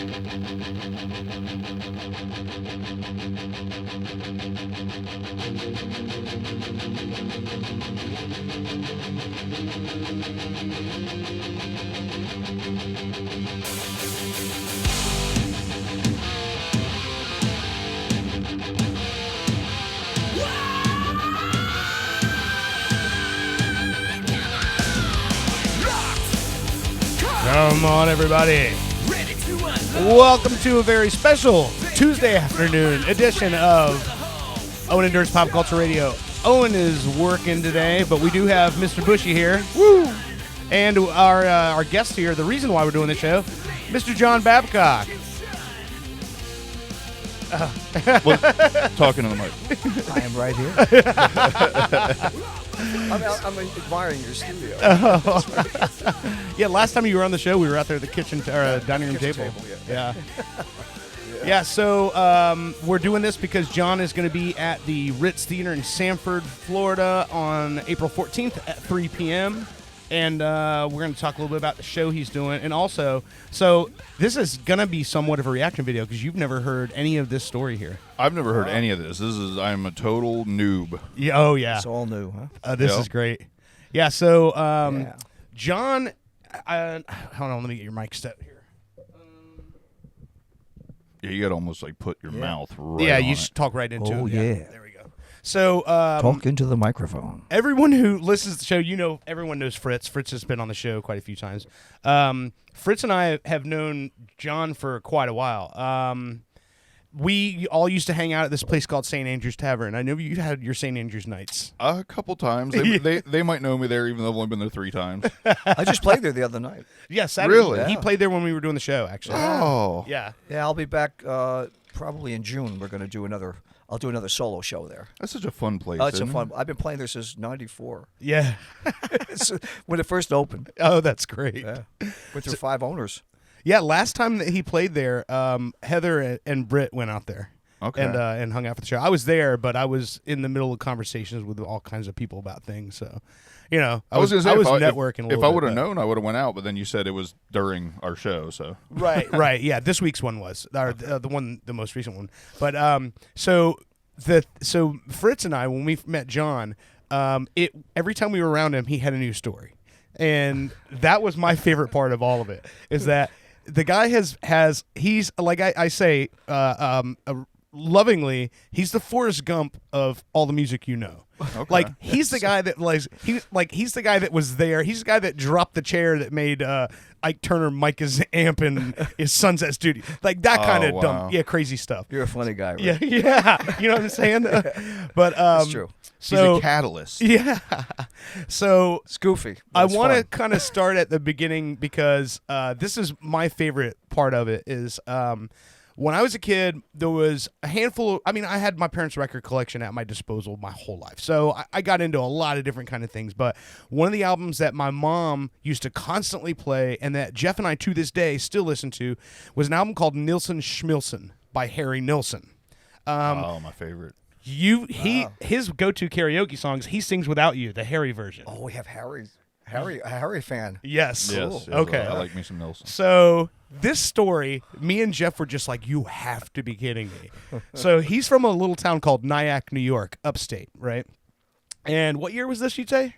Come on, everybody. Welcome to a very special Tuesday afternoon edition of Owen and Dirt's Pop Culture Radio. Owen is working today, but we do have Mr. Bushy here. Woo! And our guest here, the reason why we're doing the show, Mr. John Babcock. Well, talking to the mic. I am right here. I'm admiring your studio. Yeah, last time you were on the show, we were out there at the kitchen or dining room table. Yeah. Yeah, so we're doing this because John is going to be at the Ritz Theater in Sanford, Florida on April 14th at 3 p.m. And we're going to talk a little bit about the show he's doing. And also, so this is going to be somewhat of a reaction video because you've never heard any of this story here. I've never heard any of this. I'm a total noob. Yeah, oh, yeah. It's all new, huh? This is great. Yeah, so John, hold on, let me get your mic set here. Yeah, you got to almost like put your mouth right Yeah, on you it. just talk right into it. Oh, yeah. There we go. So talk into the microphone. everyone who listens to the show, everyone knows Fritz. Fritz has been on the show quite a few times. Fritz and I have known John for quite a while. We all used to hang out at this place called St. Andrew's Tavern. I know you had your St. Andrew's nights. A couple times. They might know me there, even though I've only been there 3 times. I just played there the other night. Yeah, Saturday. Really? He Yeah. played there when we were doing the show, actually. Oh. Yeah. Yeah, I'll be back probably in June. We're going to do another. I'll do another solo show there. That's such a fun place. Oh, it's a isn't fun. it? I've been playing there since '94. Yeah. It's when it first opened. Oh, that's great. Yeah, with their 5 owners. Yeah, last time that he played there, Heather and Britt went out there. Okay. And hung out for the show. I was there, but I was in the middle of conversations with all kinds of people about things. So, I was gonna say, networking. If I would have known, I would have went out. But then you said it was during our show, so Right. Yeah, this week's one was the most recent one. But so Fritz and I, when we met John, every time we were around him, he had a new story, and that was my favorite part of all of it. Is that the guy he's like I say lovingly, he's the Forrest Gump of all the music you know. Okay. Like he's the guy that he's the guy that was there. He's the guy that dropped the chair that made Ike Turner mic his amp in his Sunset Studio. Like that kind of dumb, crazy stuff. You're a funny guy, right? Yeah. You know what I'm saying? But That's true. So he's a catalyst. yeah. So It's goofy. I want to kind of start at the beginning because this is my favorite part of it is when I was a kid, there was a handful I had my parents' record collection at my disposal my whole life. So I got into a lot of different kind of things. But one of the albums that my mom used to constantly play and that Jeff and I to this day still listen to was an album called Nilsson Schmilsson by Harry Nilsson. My favorite. His go-to karaoke songs, he sings Without You, the Harry version. Oh, we have a Harry fan. Yes. Yes. Okay. I like me some Nelson. So this story, me and Jeff were just like, you have to be kidding me. So he's from a little town called Nyack, New York, upstate, right? And what year was this, you'd say?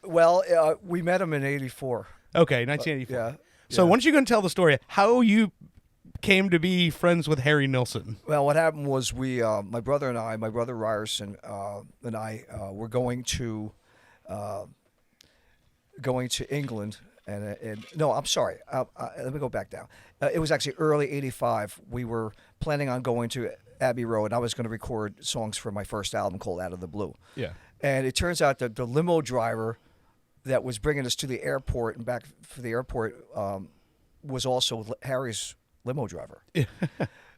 We met him in '84. Okay, 1984. Yeah. So why don't you go and tell the story, how you came to be friends with Harry Nilsson? Well, what happened was my brother Ryerson and I were going to England. And no, I'm sorry. Let me go back down. It was actually early '85. We were planning on going to Abbey Road, and I was going to record songs for my first album called Out of the Blue. Yeah. And it turns out that the limo driver that was bringing us to the airport and back for the airport was also Harry's limo driver.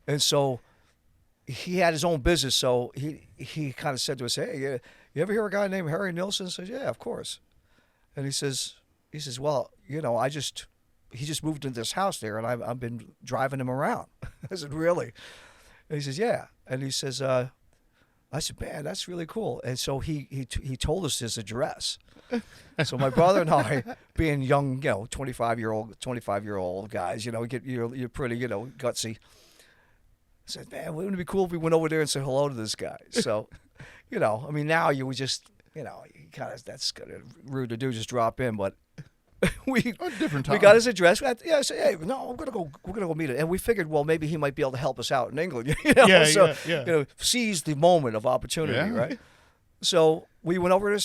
And so he had his own business. So he kind of said to us, "Hey, you ever hear a guy named Harry Nilsson?" I said, "Yeah, of course." And he says, "Well, he just moved into this house there, and I've been driving him around." I said, "Really?" And he says, "Yeah." And he says, I said, man, that's really cool. And so he told us his address. So my brother and I, being young, 25-year-old guys, you're pretty, gutsy. I said, man, wouldn't it be cool if we went over there and said hello to this guy? So, now you would just, that's kind of rude to do, just drop in, but we different time. We got his address. I said, hey, no, we're gonna go meet him, and we figured, well, maybe he might be able to help us out in England, seize the moment of opportunity, right? So we went over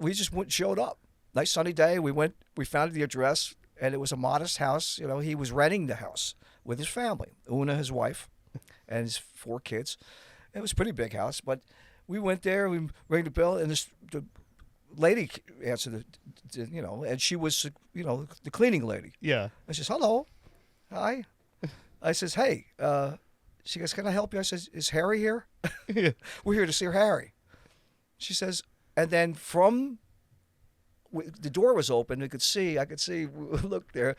we just showed up. Nice sunny day. We found the address, and it was a modest house. He was renting the house with his family, Una, his wife, and his 4 kids. It was a pretty big house, but we went there. We rang the bell, and the lady answered and she was, the cleaning lady. Yeah. I says, hello. Hi. I says, hey. She goes, can I help you? I says, is Harry here? Yeah. We're here to see Harry. She says, and then the door was open. I could see, look there.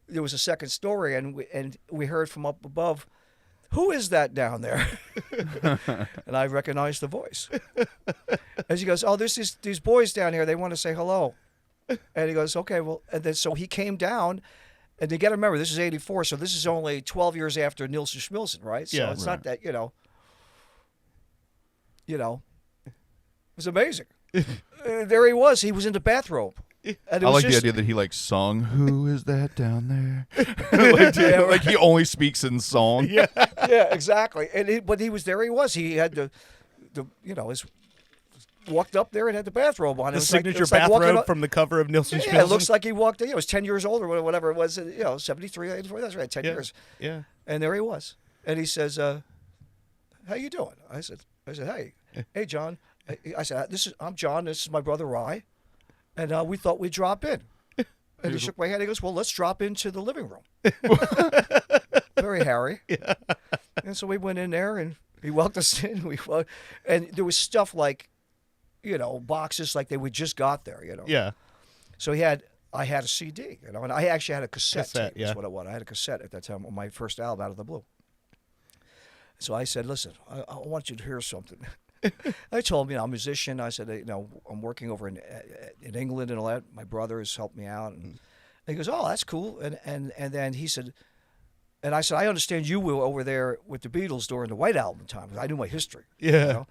There was a second story, and we heard from up above, who is that down there? And I recognized the voice. And she goes, oh, there's these boys down here. They want to say hello. And he goes, okay, well, and then so he came down, and you got to remember, this is 84, so this is only 12 years after Nielsen Schmilson, right? So it's not that, it was amazing. There he was. He was in the bathrobe. And I like the idea that he sung, who is that down there? Like he only speaks in song. Yeah, exactly. But he was there. He was. He had his walked up there and had the bathrobe on. The signature bathrobe from the cover of Nielsen Schmilson. Yeah, it looks like he walked in. He was 10 years old or whatever it was. 73, 84. That's right, 10 years. Yeah. And there he was. And he says, how you doing? I said, hey, John. I said, I'm John. This is my brother Rye. And we thought we'd drop in. And he shook my hand. He goes, well, let's drop into the living room. Very Harry. Yeah. And so we went in there, and he welcomed us in. And there was stuff like, boxes like we just got there, Yeah. So I had a CD, and I actually had a cassette tape, yeah. is what I wanted. I had a cassette at that time on my first album, Out of the Blue. So I said, listen, I want you to hear something. I told him, I'm a musician. I said, I'm working over in England and all that. My brother has helped me out. And he goes, oh, that's cool. And then he said, and I said, I understand you were over there with the Beatles during the White Album time, because I knew my history. Yeah.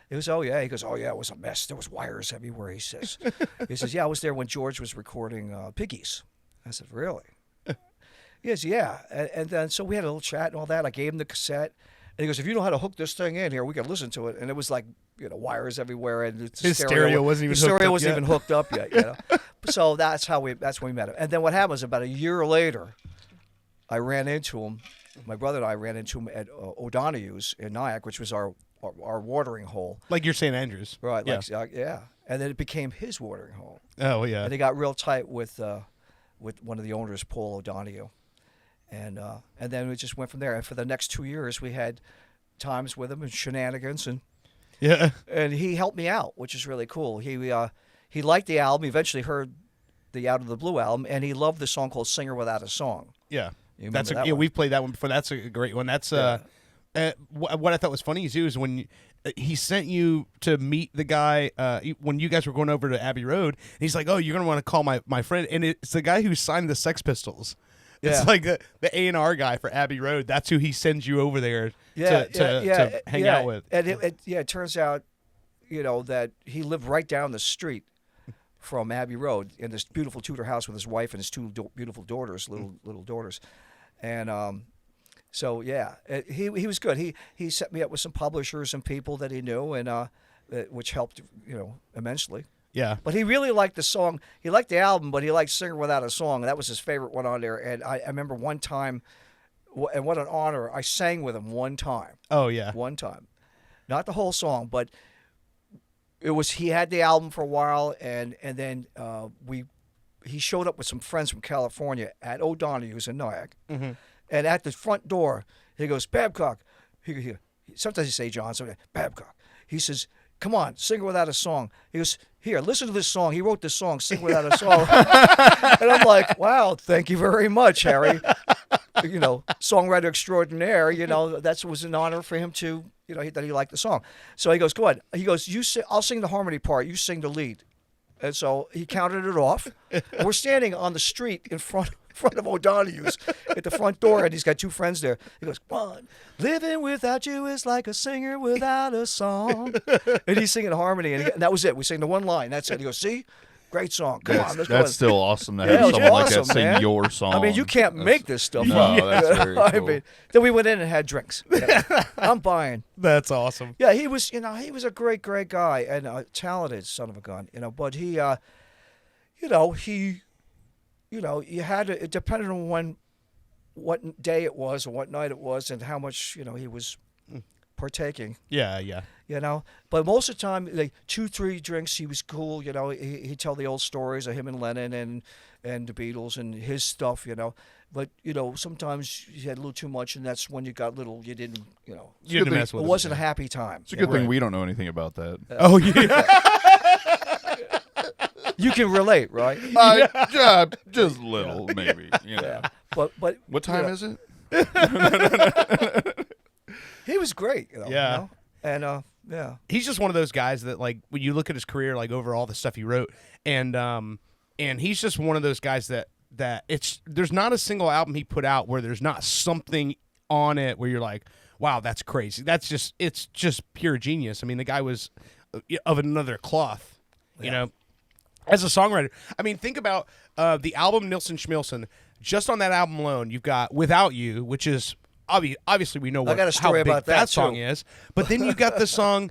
He goes, oh, yeah. He goes, oh, yeah, it was a mess. There was wires everywhere, he says. He says, yeah, I was there when George was recording Piggies. I said, really? He goes, yeah. And then so we had a little chat and all that. I gave him the cassette. And he goes, if you know how to hook this thing in here, we can listen to it. And it was like, wires everywhere, and his stereo wasn't even hooked up yet. So that's when we met him. And then what happened was, about a year later, I ran into him. My brother and I ran into him at O'Donoghue's in Nyack, which was our watering hole. Like your St. Andrews. Right. Yeah. And then it became his watering hole. Oh yeah. And he got real tight with one of the owners, Paul O'Donoghue. And then we just went from there. And for the next 2 years, we had times with him and shenanigans, and he helped me out, which is really cool. He liked the album. He eventually heard the Out of the Blue album, and he loved the song called "Singer Without a Song." Yeah, we've played that one before. That's a great one. That's what I thought was funny too is when he sent you to meet the guy when you guys were going over to Abbey Road. And he's like, "Oh, you're gonna want to call my friend," and it's the guy who signed the Sex Pistols. It's like the A&R guy for Abbey Road. That's who he sends you over there to hang out with. And it turns out, that he lived right down the street from Abbey Road in this beautiful Tudor house with his wife and his 2 beautiful daughters, little daughters. And so, he was good. He set me up with some publishers and people that he knew, and which helped, immensely. Yeah. But he really liked the song. He liked the album, but he liked Singer Without a Song. That was his favorite one on there. And I remember one time, and what an honor, I sang with him one time. Oh, yeah. One time. Not the whole song, but he had the album for a while, and then he showed up with some friends from California at O'Donoghue's in Nyack. Mm-hmm. And at the front door, he goes, Babcock. Sometimes he say John, sometimes Babcock. He says, come on, Singer Without a Song. He goes, here, listen to this song. He wrote this song, Sing Without a Song. And I'm like, wow, thank you very much, Harry. songwriter extraordinaire. That was an honor for him to, that he liked the song. So he goes, go ahead. He goes, I'll sing the harmony part. You sing the lead. And so he counted it off. We're standing on the street in front of O'Donoghue's at the front door, and he's got two friends there. He goes, "One, living without you is like a singer without a song." And he's singing harmony, and that was it. We sang the one line. That's it. He goes, "See? Great song. Come on, let's go." That's still awesome to Yeah, have it was someone like that awesome, sing man. your song. I mean, you can't make this stuff No, up. that's very I cool. mean, then we went in and had drinks. I'm buying. That's awesome. Yeah, he was a great guy and a talented son of a gun. But he, you had to, it depended on what day it was or what night it was and how much, he was partaking. Yeah. But most of the time, like 2-3 drinks, he was cool. He'd tell the old stories of him and Lennon and the Beatles and his stuff. But sometimes you had a little too much, and that's when you got little. You didn't, You didn't mess with it it. wasn't a happy time. It's a good thing we don't know anything about that. Oh yeah. You can relate, right? Just little, maybe. Yeah. But What time is it? he was great. Yeah. And yeah. He's just one of those guys that, like, when you look at his career, like over all the stuff he wrote, and he's just one of those guys that there's not a single album he put out where there's not something on it where you're like, wow, that's crazy. It's just pure genius. I mean, the guy was of another cloth, you know, as a songwriter. I mean, think about the album Nilsson Schmilsson. Just on that album alone, you've got Without You, which is obviously we know I got a story how big about that song too. is. But then you've got the song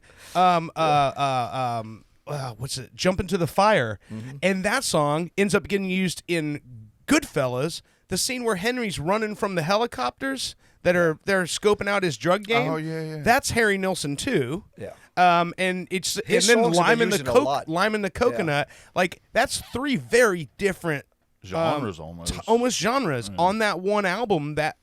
what's it? Jump Into the Fire. Mm-hmm. And that song ends up getting used in Goodfellas, the scene where Henry's running from the helicopters they're scoping out his drug game. Oh, yeah. That's Harry Nilsson too. Yeah. And it's His and then songs have Lime been and the used a lot. Lime and the Coconut. Like, that's three very different Genres almost genres on that one album that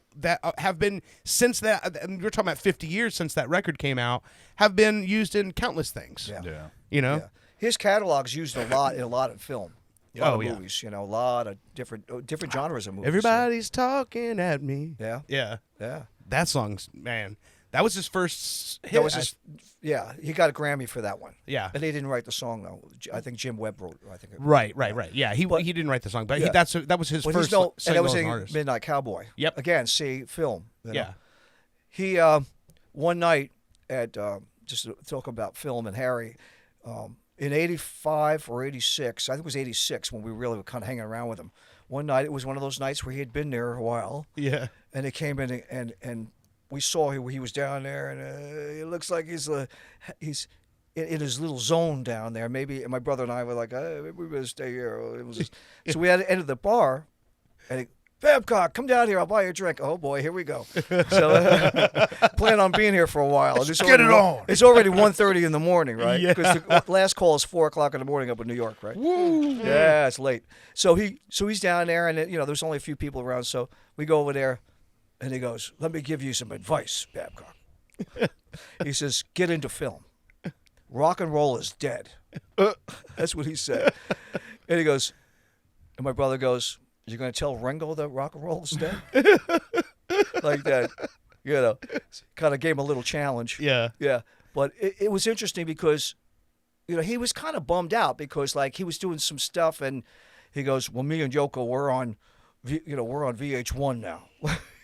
have been, since that, and we're talking about 50 years since that record came out, have been used in countless things. Yeah. Yeah. Yeah. His catalog's used a lot in film. A lot of yeah. movies, a lot of different genres of movies. Everybody's talking at me. Yeah. Yeah. Yeah. That song's, man, that was his first hit. That was his, he got a Grammy for that one. Yeah. And he didn't write the song, though. I think Jim Webb wrote it. I think. Right. Yeah, he didn't write the song, but Yeah. that was his Well, first and that single was as an in artist. Midnight Cowboy. Yep. Again, film. Yeah. He one night at just to talk about film and Harry, in '85 or '86, I think it was '86 when we really were kind of hanging around with him. One night, it was one of those nights where he had been there a while. Yeah. And he came in and we saw he was down there, and it looks like he's in his little zone down there. Maybe, and my brother and I were like, maybe we better stay here. It was just, so we had to enter the bar, and Babcock, come down here. I'll buy you a drink. Oh boy, here we go. So plan on being here for a while. Let's get it on. It's already 1:30 in the morning, right? Yeah. Because the last call is 4:00 in the morning up in New York, right? Woo. Yeah, it's late. So he's down there, and there's only a few people around. So we go over there, and he goes, "Let me give you some advice, Babcock." He says, "Get into film. Rock and roll is dead." That's what he said. And he goes, and my brother goes, "You're going to tell Ringo that rock and roll is dead?" Like that, kind of gave him a little challenge. Yeah. Yeah. But it was interesting because, he was kind of bummed out because, like, he was doing some stuff, and he goes, "Well, me and Yoko, we're on VH1 now."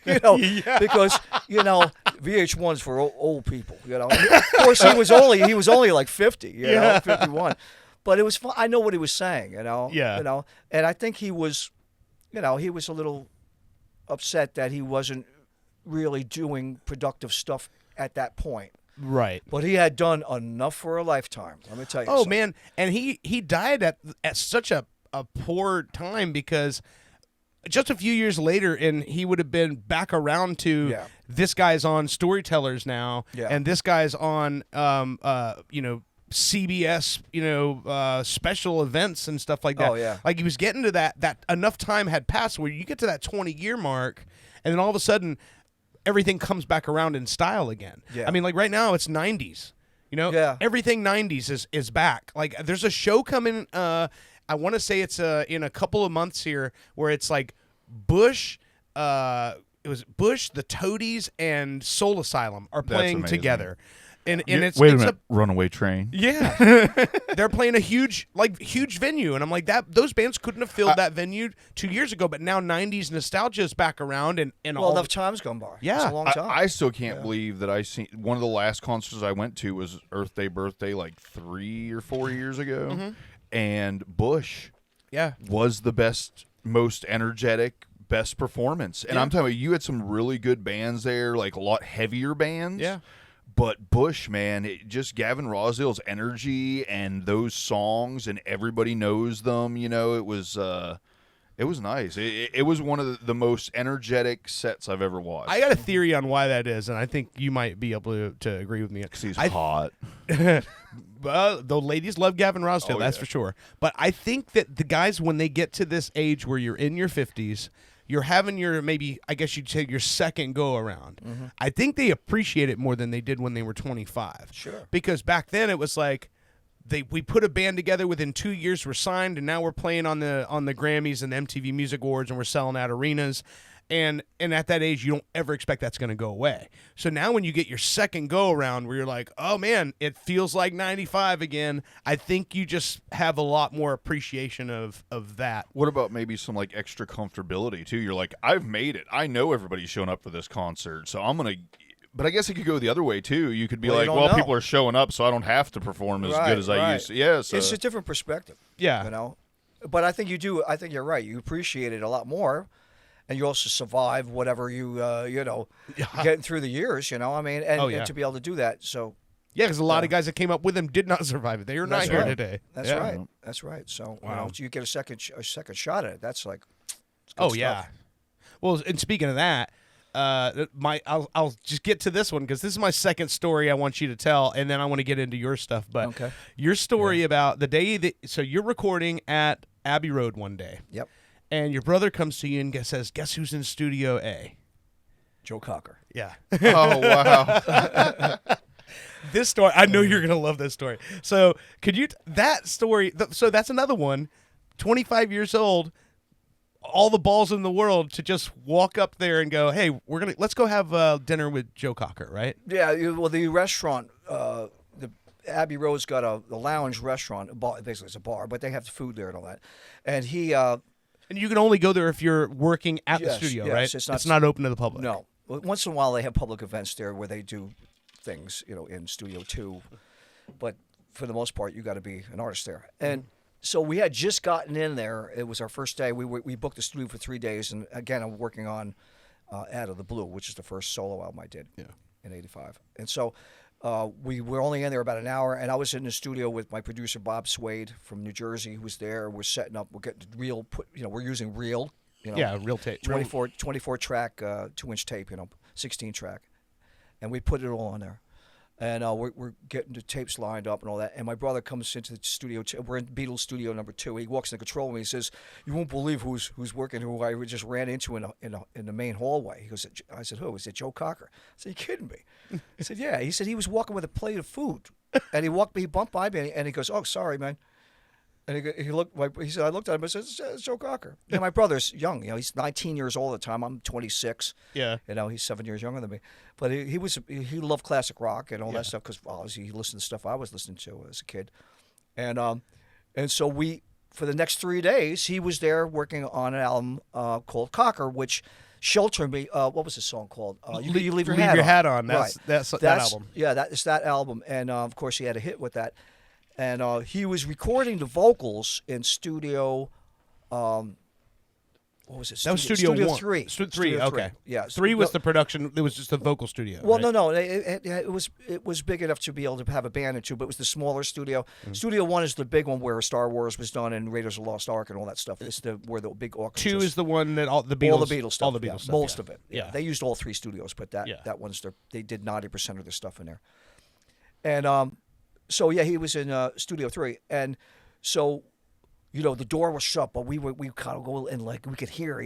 Because VH1's for old people. Of course, he was only like 50, 51. But it was fun. I know what he was saying. Yeah. And I think he was, he was a little upset that he wasn't really doing productive stuff at that point. Right. But he had done enough for a lifetime. Let me tell you. Oh something. man, and he died at such a poor time, because just a few years later, and he would have been back around to this guy's on Storytellers now, and this guy's on CBS, special events and stuff like that. Oh, yeah. Like, he was getting to that enough time had passed where you get to that 20-year mark, and then all of a sudden everything comes back around in style again. Yeah. I mean, like, right now it's 90s. Everything 90s is back. Like, there's a show coming, I want to say it's in a couple of months here, where it's like Bush, it was Bush, the Toadies, and Soul Asylum are playing amazing. together. And it's wait a it's minute, Runaway Train. Yeah, they're playing a huge venue, and I'm like those bands couldn't have filled that venue 2 years ago, but now '90s nostalgia is back around, and well, all enough time's gone by. Yeah. It's a long time. I still can't believe that I seen one of the last concerts I went to was Earth Day Birthday like 3 or 4 years ago, and Bush was the best, most energetic, best performance. And I'm telling you had some really good bands there, like a lot heavier bands. Yeah. But Bush, man, just Gavin Rossdale's energy and those songs, and everybody knows them. You know, it was nice. It was one of the most energetic sets I've ever watched. I got a theory on why that is, and I think you might be able to agree with me. Because he's hot. Well, the ladies love Gavin Rossdale, that's for sure. But I think that the guys, when they get to this age where you're in your 50s, you're having your, maybe, I guess you'd say, your second go-around. I think they appreciate it more than they did when they were 25. Sure. Because back then it was like, we put a band together, within 2 years we're signed, and now we're playing on the Grammys and the MTV Music Awards, and we're selling out arenas. And at that age, you don't ever expect that's going to go away. So now when you get your second go-around where you're like, oh, man, it feels like 95 again, I think you just have a lot more appreciation of that. What about maybe some like extra comfortability too? You're like, I've made it. I know everybody's showing up for this concert, so I'm going to. But I guess it could go the other way too. You could be like, well, people are showing up, so I don't have to perform as good as I used to. Yeah, so. It's a different perspective. Yeah. You know? But I think you do. I think you're right. You appreciate it a lot more. And you also survive whatever you getting through the years, you know. I mean, and to be able to do that, so yeah, because a lot of guys that came up with him did not survive it. They are not here today. That's right. That's right. So you get a second shot at it. That's like, it's good stuff. Well, and speaking of that, I'll just get to this one because this is my second story I want you to tell, and then I want to get into your stuff. But your story about the day that you're recording at Abbey Road one day. Yep. And your brother comes to you and says, guess who's in Studio A? Joe Cocker. Yeah. Oh, wow. This story, I know you're going to love this story. So that story, so that's another one, 25 years old, all the balls in the world to just walk up there and go, hey, let's go have dinner with Joe Cocker, right? Yeah, well, the restaurant, the Abbey Road's got a lounge restaurant, a bar, basically it's a bar, but they have food there and all that. And he... and you can only go there if you're working at the studio, right? It's not open to the public. No. Once in a while, they have public events there where they do things, in Studio 2. But for the most part, you got to be an artist there. And so we had just gotten in there. It was our first day. We booked the studio for 3 days. And again, I'm working on Out of the Blue, which is the first solo album I did in '85. And so we were only in there about an hour, and I was in the studio with my producer Bob Swade from New Jersey, who was there. We're setting up. We're getting reel. We're using reel. Reel tape. 24 track, 2-inch tape. 16 track, and we put it all on there. And we're getting the tapes lined up and all that. And my brother comes into the studio. We're in Beatles studio number 2. He walks in the control room. He says, "You won't believe who's working. Who I just ran into in the main hallway." He goes, "I said, who?" He said, "Joe Cocker." I said, "You kidding me?" I said, "Yeah." He said he was walking with a plate of food, and he bumped by me, and he goes, "Oh, sorry, man." And he looked. He said, I looked at him and said, "It's Joe Cocker." And my brother's young. He's 19 years old at the time. I'm 26. Yeah. He's 7 years younger than me. But he loved classic rock and all that stuff because obviously he listened to stuff I was listening to as a kid. And so for the next 3 days, he was there working on an album called Cocker, which Shelter Me. What was the song called? You leave your hat on. That's that album. Yeah, it's that album. And of course, he had a hit with that. And he was recording the vocals in studio. What was it? That was Studio 1. 3. Studio 3. Okay. Yeah. 3 was the production. It was just the vocal studio. Well, right? no. It was big enough to be able to have a band or two, but it was the smaller studio. Studio 1 is the big one where Star Wars was done and Raiders of the Lost Ark and all that stuff. It's where the big orchestra. 2 is the one that all the Beatles stuff. All the Beatles stuff. Most of it. Yeah. They used all 3 studios, but that one's they did 90% of their stuff in there. And so he was in Studio 3, and so the door was shut, but we kind of go and like we could hear,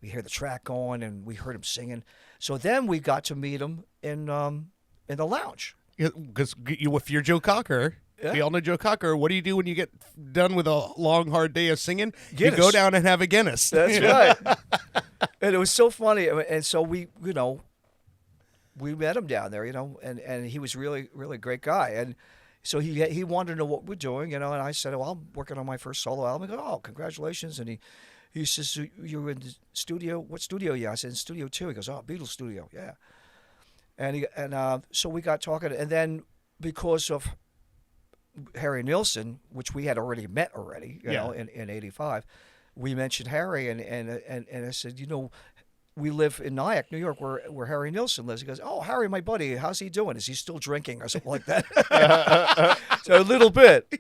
we hear the track going, and we heard him singing. So then we got to meet him in the lounge. Because if you're Joe Cocker, Yeah. We all know Joe Cocker. What do you do when you get done with a long, hard day of singing? Guinness. You go down and have a Guinness. That's right. And it was so funny. And so we met him down there, and he was really, really great guy. And so he wanted to know what we're doing, and I said, well, I'm working on my first solo album. He goes, oh, congratulations. And he says, so you're in the studio? What studio? Yeah. I said, in Studio 2. He goes, oh, Beatles studio. Yeah. And so we got talking, and then because of Harry Nilsson, which we had already met in '85, we mentioned Harry, and I said, we live in Nyack, New York, where Harry Nilsson lives. He goes, oh, Harry, my buddy, how's he doing? Is he still drinking or something like that? So a little bit.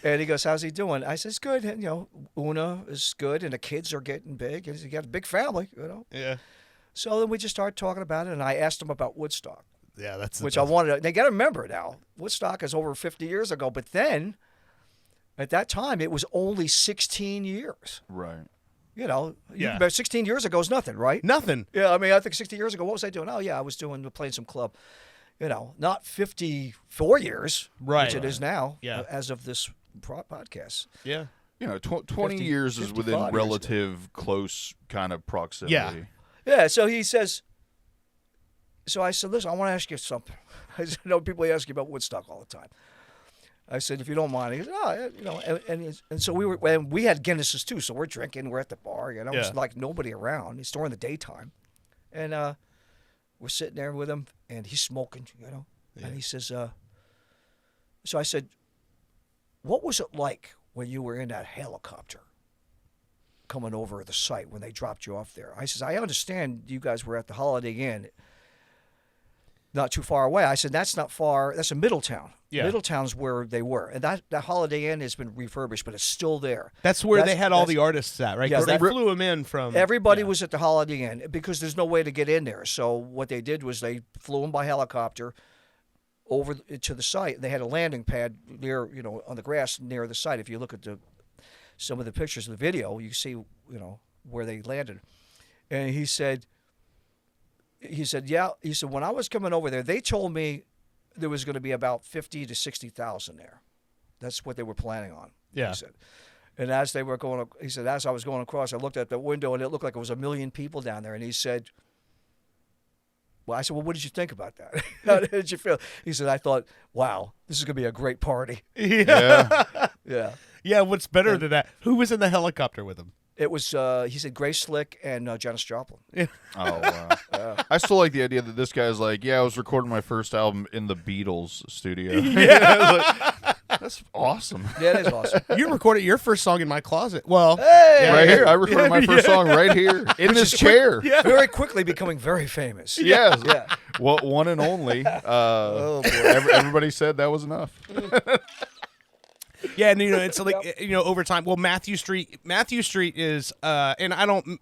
And he goes, how's he doing? I said, it's good. And, Una is good, and the kids are getting big. And he got a big family, Yeah. So then we just started talking about it, and I asked him about Woodstock. Yeah, that's which I wanted to. They got to remember now, Woodstock is over 50 years ago, but then at that time it was only 16 years. Right. About 16 years ago is nothing, right? Nothing. Yeah, I mean, I think 60 years ago, what was I doing? Oh, yeah, I was playing some club. Not 54 years, right, which it is now, yeah, as of this podcast. Yeah. 20 years is within relative close kind of proximity. Yeah. Yeah, so he says, so I said, listen, I want to ask you something. I said, people ask you about Woodstock all the time. I said, if you don't mind. He goes, oh, and so we had Guinnesses too, so we're drinking, we're at the bar, it's like nobody around. It's during the daytime. And we're sitting there with him, and he's smoking, and he says, so I said, what was it like when you were in that helicopter coming over the site when they dropped you off there? I says, I understand you guys were at the Holiday Inn not too far away. I said, that's not far. That's in Middletown. Yeah. Middletown's where they were. And that Holiday Inn has been refurbished, but it's still there. That's where they had all the artists at, right? Because they flew them in from... Everybody was at the Holiday Inn because there's no way to get in there. So what they did was they flew them by helicopter over to the site. They had a landing pad near, on the grass near the site. If you look at some of the pictures of the video, you see, where they landed. And he said, yeah. He said, when I was coming over there, they told me there was going to be about 50 to 60,000 there. That's what they were planning on. Yeah. He said. And as they were going, he said, as I was going across, I looked at the window and it looked like it was 1 million people down there. And he said, well, I said, well, what did you think about that? How did you feel? He said, I thought, wow, this is going to be a great party. Yeah. Yeah. Yeah. What's better than that? Who was in the helicopter with him? It was, he said, Grace Slick and Janis Joplin. Yeah. Oh, wow. I still like the idea that this guy's like, I was recording my first album in the Beatles studio. Yeah. That's awesome. Yeah, it is awesome. You recorded your first song in my closet. Well, hey! Right here. I recorded my first song right here in this chair. Yeah. Very quickly becoming very famous. Yes. Yeah. Well, one and only. Oh, boy. Everybody said that was enough. Yeah, and it's like over time. Well, Matthew Street is, and I don't.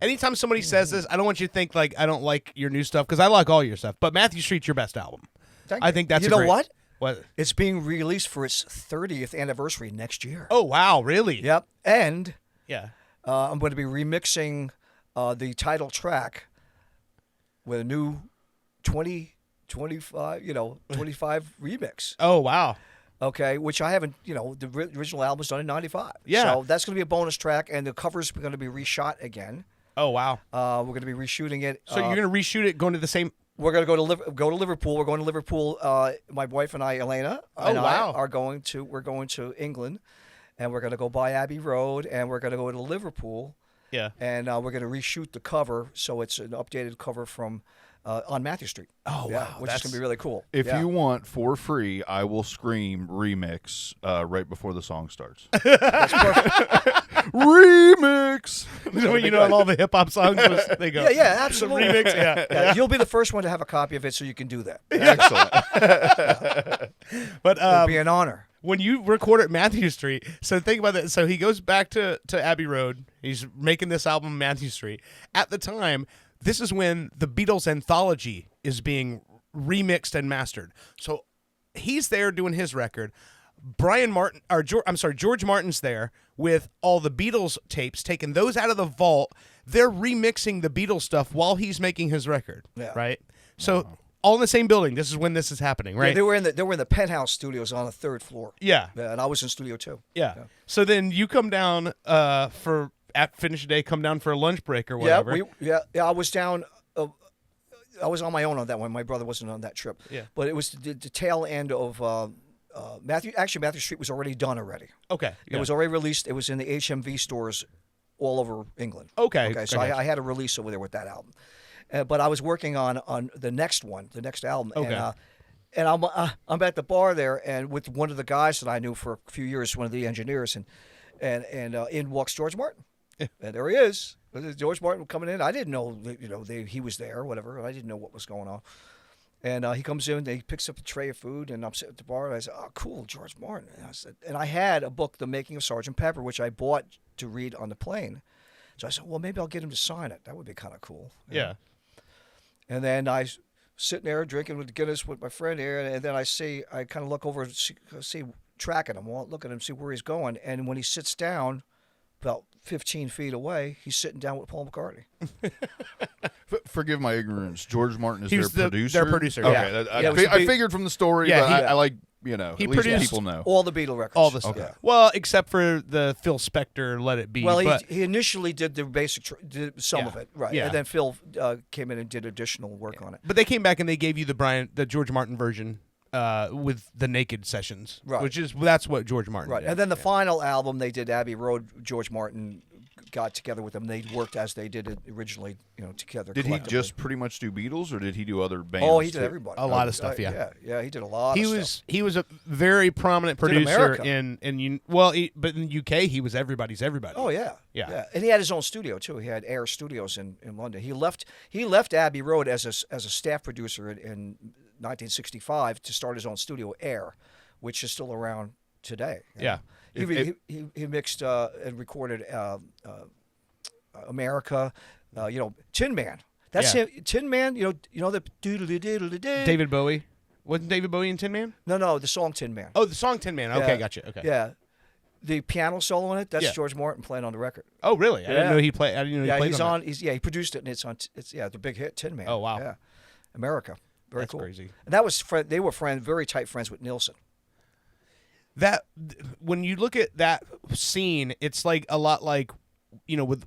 Anytime somebody says this, I don't want you to think like I don't like your new stuff because I like all your stuff. But Matthew Street's your best album. I think that's what? What? It's being released for its 30th anniversary next year. Oh wow, really? Yep. And I'm going to be remixing the title track with a new 25 remix. Oh wow. Okay, which I haven't, the original album was done in 95. Yeah. So that's going to be a bonus track, and the cover's going to be reshot again. Oh, wow. We're going to be reshooting it. So you're going to reshoot it going to the same... We're going to go to Liverpool. We're going to Liverpool. My wife and I, Elena, we're going to England, and we're going to go by Abbey Road, and we're going to go to Liverpool. Yeah. And we're going to reshoot the cover, so it's an updated cover from... on Matthew Street. Oh, yeah, wow. Which is going to be really cool. If you want for free, I will scream remix right before the song starts. That's perfect. Remix! All the hip-hop songs, they go. Yeah, absolutely. Remix, yeah. You'll be the first one to have a copy of it so you can do that. Excellent. But it'd be an honor. When you record at Matthew Street, so think about that. So he goes back to Abbey Road. He's making this album, Matthew Street. At the time... This is when the Beatles anthology is being remixed and mastered. So he's there doing his record. George Martin's there with all the Beatles tapes, taking those out of the vault. They're remixing the Beatles stuff while he's making his record. Yeah. Right? So all in the same building. This is when this is happening, right? Yeah, they were in the penthouse studios on the 3rd floor. Yeah. And I was in Studio 2. Yeah. So then you come down at finish the day, come down for a lunch break or whatever. Yeah, I was down. I was on my own on that one. My brother wasn't on that trip. Yeah. But it was the tail end of Matthew. Actually, Matthew Street was already done already. Okay. It was already released. It was in the HMV stores all over England. Okay. So I had a release over there with that album. But I was working on the next one, the next album. Okay. And I'm at the bar there, and with one of the guys that I knew for a few years, one of the engineers, and in walks George Martin. And there he is. George Martin coming in. I didn't know, he was there or whatever. I didn't know what was going on. And he comes in, he picks up a tray of food, and I'm sitting at the bar, and I said, "Oh, cool, George Martin." And I had a book, The Making of Sgt. Pepper, which I bought to read on the plane. So I said, well, maybe I'll get him to sign it. That would be kind of cool. Yeah. And then I sitting there drinking with Guinness with my friend here, and then I kind of look over and see tracking him, look at him, see where he's going. And when he sits down, about 15 feet away, he's sitting down with Paul McCartney. Forgive my ignorance. George Martin is He's their producer. their producer. Okay, Yeah. I figured from the story, Yeah, but he- I like he at least produced people know. All the Beatle records. All the stuff. Yeah. Well, except for the Phil Spector "Let It Be." Well, but, he initially did the basic, did some Yeah. of it, right? Yeah. And then Phil came in and did additional work on it. but they came back and they gave you the George Martin version with the naked sessions, Right. that's what George Martin Right. did. And then the final album, they did Abbey Road. George Martin got together with them. They worked as they did it originally, together. Did he collectively. just pretty much do Beatles, or did he do other bands? Oh, he did too? everybody. A lot of stuff, yeah. Yeah, he did a lot He of was stuff. he was a very prominent Did producer America. but in UK he was everybody's everybody. Oh, yeah. Yeah. And he had his own studio, too. He had Air Studios in London. He left Abbey Road as a staff producer in 1965 to start his own studio, Air, which is still around today. Yeah. He mixed and recorded America, Tin Man. That's Yeah. him. Tin Man, the doodle-doo-doodle-doo. David Bowie. Wasn't David Bowie in Tin Man? No, the song Tin Man. Oh, the song Tin Man. Okay, Yeah. gotcha. Okay. Yeah. The piano solo in it, that's Yeah. George Martin playing on the record. Oh, really? I didn't Yeah. know he played. I didn't know he played he's on. he produced it, and it's the big hit Tin Man. Oh, wow. Yeah. America. Very That's cool. crazy. And that was they were very tight friends with Nilsson. That when you look at that scene, it's like a lot like with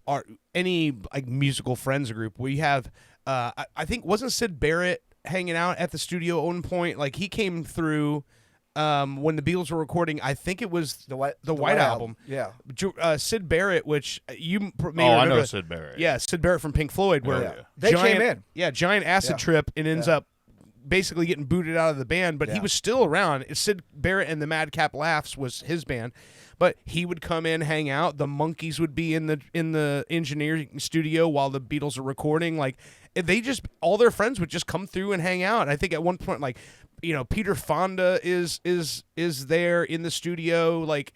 any like musical friends group. We have I think wasn't Sid Barrett hanging out at the studio at one point? Like he came through when the Beatles were recording. I think it was The White Album. Yeah. Sid Barrett, which you may Oh, remember. I know Sid Barrett. Yeah, Sid Barrett from Pink Floyd, where yeah. They giant, came in. Yeah, giant acid Yeah. trip and ends Yeah. up basically getting booted out of the band, but he Yeah. was still around. Sid Barrett and the Madcap Laughs was his band, but he would come in, hang out. The Monkees would be in the engineering studio while the Beatles are recording. Like all their friends would just come through and hang out. I think at one point, like Peter Fonda is there in the studio. Like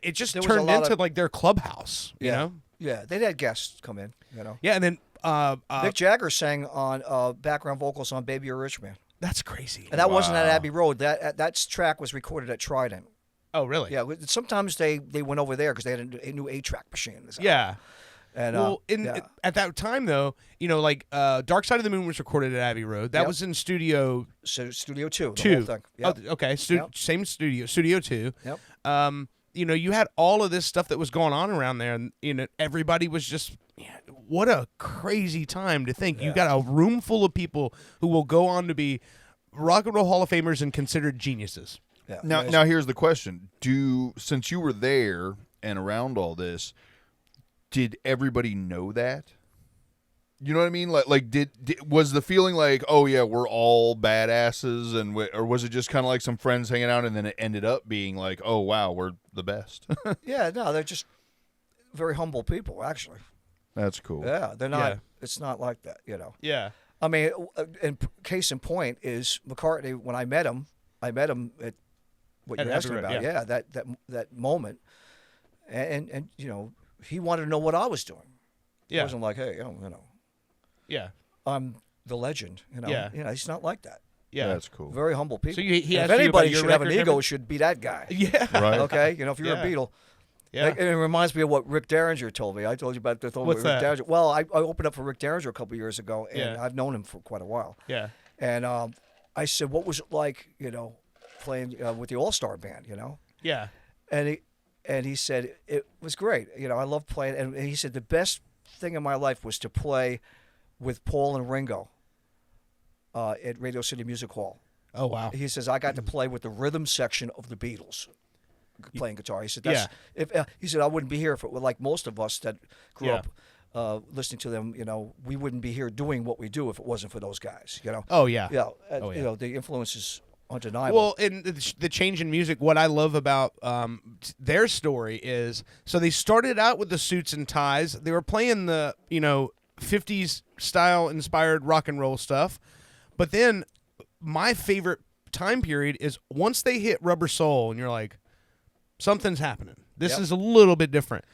it just There was a turned lot into of- like their clubhouse. You know? Yeah, they had guests come in. Yeah, and then Mick Jagger sang on background vocals on "Baby You're a Rich Man," that's crazy. and that wasn't at Wow. Abbey Road. That track was recorded at Trident. Oh, really? Yeah, sometimes they went over there because they had a new 8-track machine. Yeah. And Well, yeah. at that time though, like Dark Side of the Moon was recorded at Abbey Road. That Yep. was in Studio So Studio 2. The 2. Whole thing. Yep. Oh, okay. Yep. Same studio, Studio 2. Yep. You had all of this stuff that was going on around there, and everybody was just. What a crazy time to think you got a room full of people who will go on to be Rock and Roll Hall of Famers and considered geniuses. Yeah. Now here's the question: since you were there and around all this, did everybody know that? You know what I mean? Like did was the feeling like, oh yeah, we're all badasses, or was it just kind of like some friends hanging out, and then it ended up being like, oh wow, we're the best? Yeah, no, they're just very humble people, actually. That's cool. Yeah, they're not. Yeah. It's not like that, Yeah. I mean, and case in point is McCartney. When I met him at what At you're asking Abbey Road, about. yeah. Yeah, that moment, and he wanted to know what I was doing. It Yeah. wasn't like, hey, Yeah. I'm the legend. Yeah. It's not like that. Yeah. That's cool. Very humble people. So he And asked if you about anybody your should have an record ego, never- it should be that guy. Yeah. Right. Okay, if you're Yeah. a Beatle. Yeah. And it reminds me of what Rick Derringer told me. I told you about the thing What's with Rick that? Derringer. Well, I opened up for Rick Derringer a couple years ago, and Yeah. I've known him for quite a while. Yeah. And I said, what was it like, playing with the All-Star Band, Yeah. And he said, it was great. I love playing. And he said, the best thing in my life was to play with Paul and Ringo at Radio City Music Hall. Oh, wow. He says, I got to play with the rhythm section of the Beatles playing guitar. He said, he said, I wouldn't be here if it were like most of us that grew up listening to them. We wouldn't be here doing what we do if it wasn't for those guys, Oh, yeah. The influence is undeniable. Well, and the change in music, what I love about their story is, so they started out with the suits and ties. They were playing the, 50s style inspired rock and roll stuff. But then my favorite time period is once they hit Rubber Soul and you're like, something's happening. This is a little bit different.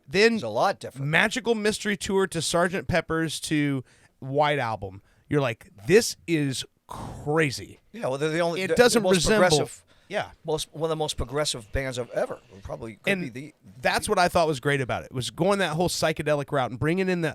Then it's a lot different. Magical Mystery Tour to Sgt. Pepper's to White Album. You're like, this is crazy. Yeah, well, they're the only. It doesn't resemble. Yeah, one of the most progressive bands I've ever. Probably could be that's what I thought was great about it. Was going that whole psychedelic route and bringing in the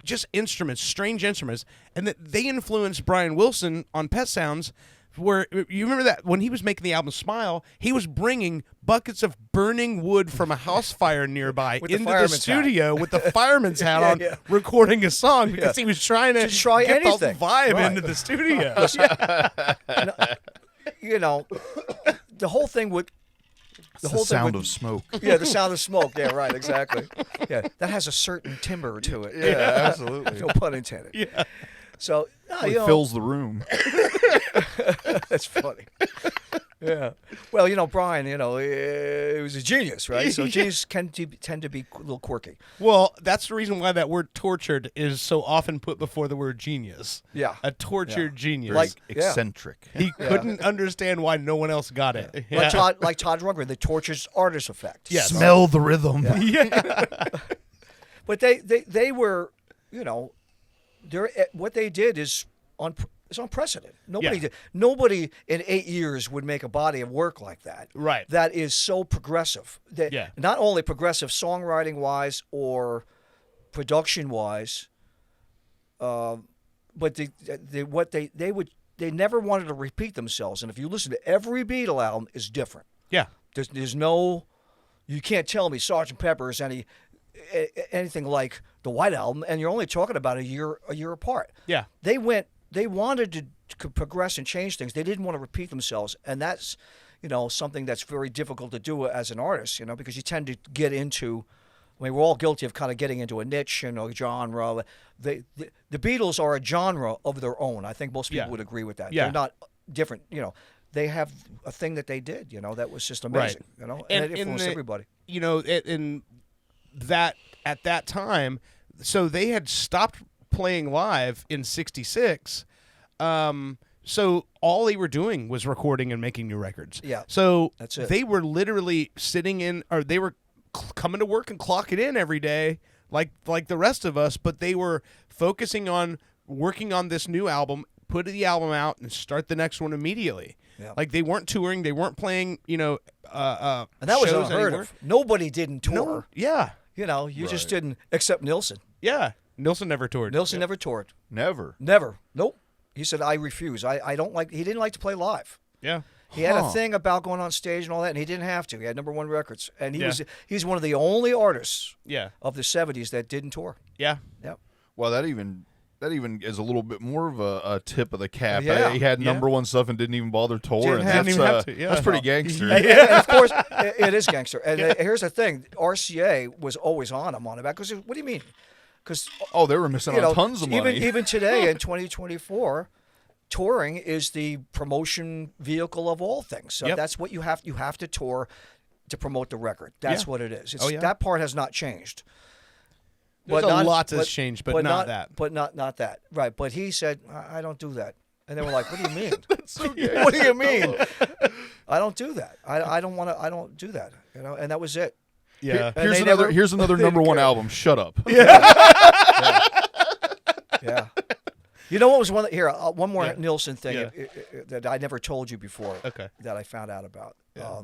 just instruments, strange instruments, and that they influenced Brian Wilson on Pet Sounds. Where you remember that when he was making the album Smile, he was bringing buckets of burning wood from a house fire nearby into the studio with the fireman's hat on, recording a song because he was trying to try get anything. the vibe into the studio. The whole thing would. The sound of smoke. Yeah, the sound of smoke. Yeah, right, exactly. Yeah, that has a certain timbre to it. Yeah, absolutely. No pun intended. Yeah. So it fills the room. That's funny. Yeah. Well, Brian, he was a genius, right? So geniuses tend to be a little quirky. Well, that's the reason why that word tortured is so often put before the word genius. Yeah. A tortured genius. Like eccentric. He couldn't understand why no one else got it. Yeah. Like Todd Rundgren, the tortured artist effect. Yes. Smell the rhythm. Yeah. But they were, what they did is unprecedented. Nobody in 8 years would make a body of work like that. Right. That is so progressive. Not only progressive songwriting wise or production wise, but they never wanted to repeat themselves. And if you listen to every Beatle album, is different. Yeah. There's no, you can't tell me Sgt. Pepper is anything like the White Album, and you're only talking about a year apart. Yeah. They wanted to progress and change things. They didn't want to repeat themselves, and that's, something that's very difficult to do as an artist, because you tend to get into, we're all guilty of kind of getting into a niche and a genre. The Beatles are a genre of their own. I think most people would agree with that. Yeah. They're not different, They have a thing that they did, that was just amazing, and it influenced everybody. In that at that time, so they had stopped playing live in '66. So all they were doing was recording and making new records. Yeah. So that's it. They were literally they were coming to work and clocking in every day, like the rest of us. But they were focusing on working on this new album, put the album out, and start the next one immediately. Yeah. Like they weren't touring, they weren't playing, and that was unheard of. Nobody didn't tour. No, yeah. You just didn't, except Nilsson. Yeah. Nilsson never toured. Nilsson never toured. Never. Nope. He said, I refuse. I don't like, he didn't like to play live. Yeah. He had a thing about going on stage and all that, and he didn't have to. He had #1 records. And he's one of the only artists of the 70s that didn't tour. Yeah. Yep. Well, that even is a little bit more of a tip of the cap. Yeah. He had #1 stuff and didn't even bother touring. That's pretty gangster. And of course, it is gangster. And here's the thing. RCA was always on him about because what do you mean? Because they were missing on tons of money. Even today in 2024, touring is the promotion vehicle of all things. So that's what you have. You have to tour to promote the record. That's what it is. That part has not changed. There's a lot has changed, but not that. But not that. Right. But he said, I don't do that. And they were like, what do you mean? That's so gay. What do you mean? I don't do that. I don't do that. And that was it. Yeah. Here's another #1 album. Shut up. Yeah. You know what was one more Nilsson thing that I never told you before. Okay. That I found out about. Yeah.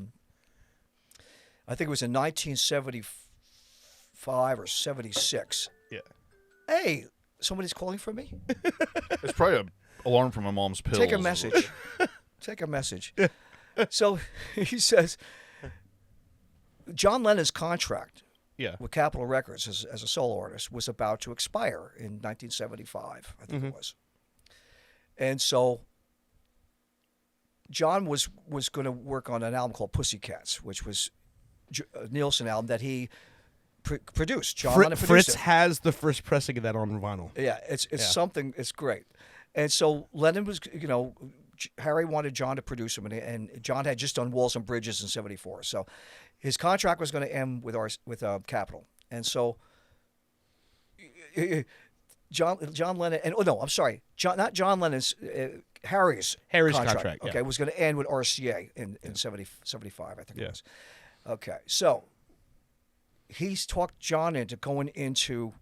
I think it was in 1975 or 76. Yeah. Hey, somebody's calling for me? It's probably Alarm from my mom's pills. Take a message. Take a message. So he says, John Lennon's contract with Capitol Records as a solo artist was about to expire in 1975, I think it was. And so John was going to work on an album called Pussycats, which was a Nielsen album that he produced. John Lennon produced Fritz it. has the first pressing of that on vinyl. Yeah, it's something. It's great. And so Lennon was, Harry wanted John to produce him, and John had just done Walls and Bridges in '74. So his contract was going to end with Capitol, and so John Lennon and I'm sorry, not John Lennon's, Harry's contract. Okay, was going to end with RCA in 75, I think it was. Okay, so he's talked John into going into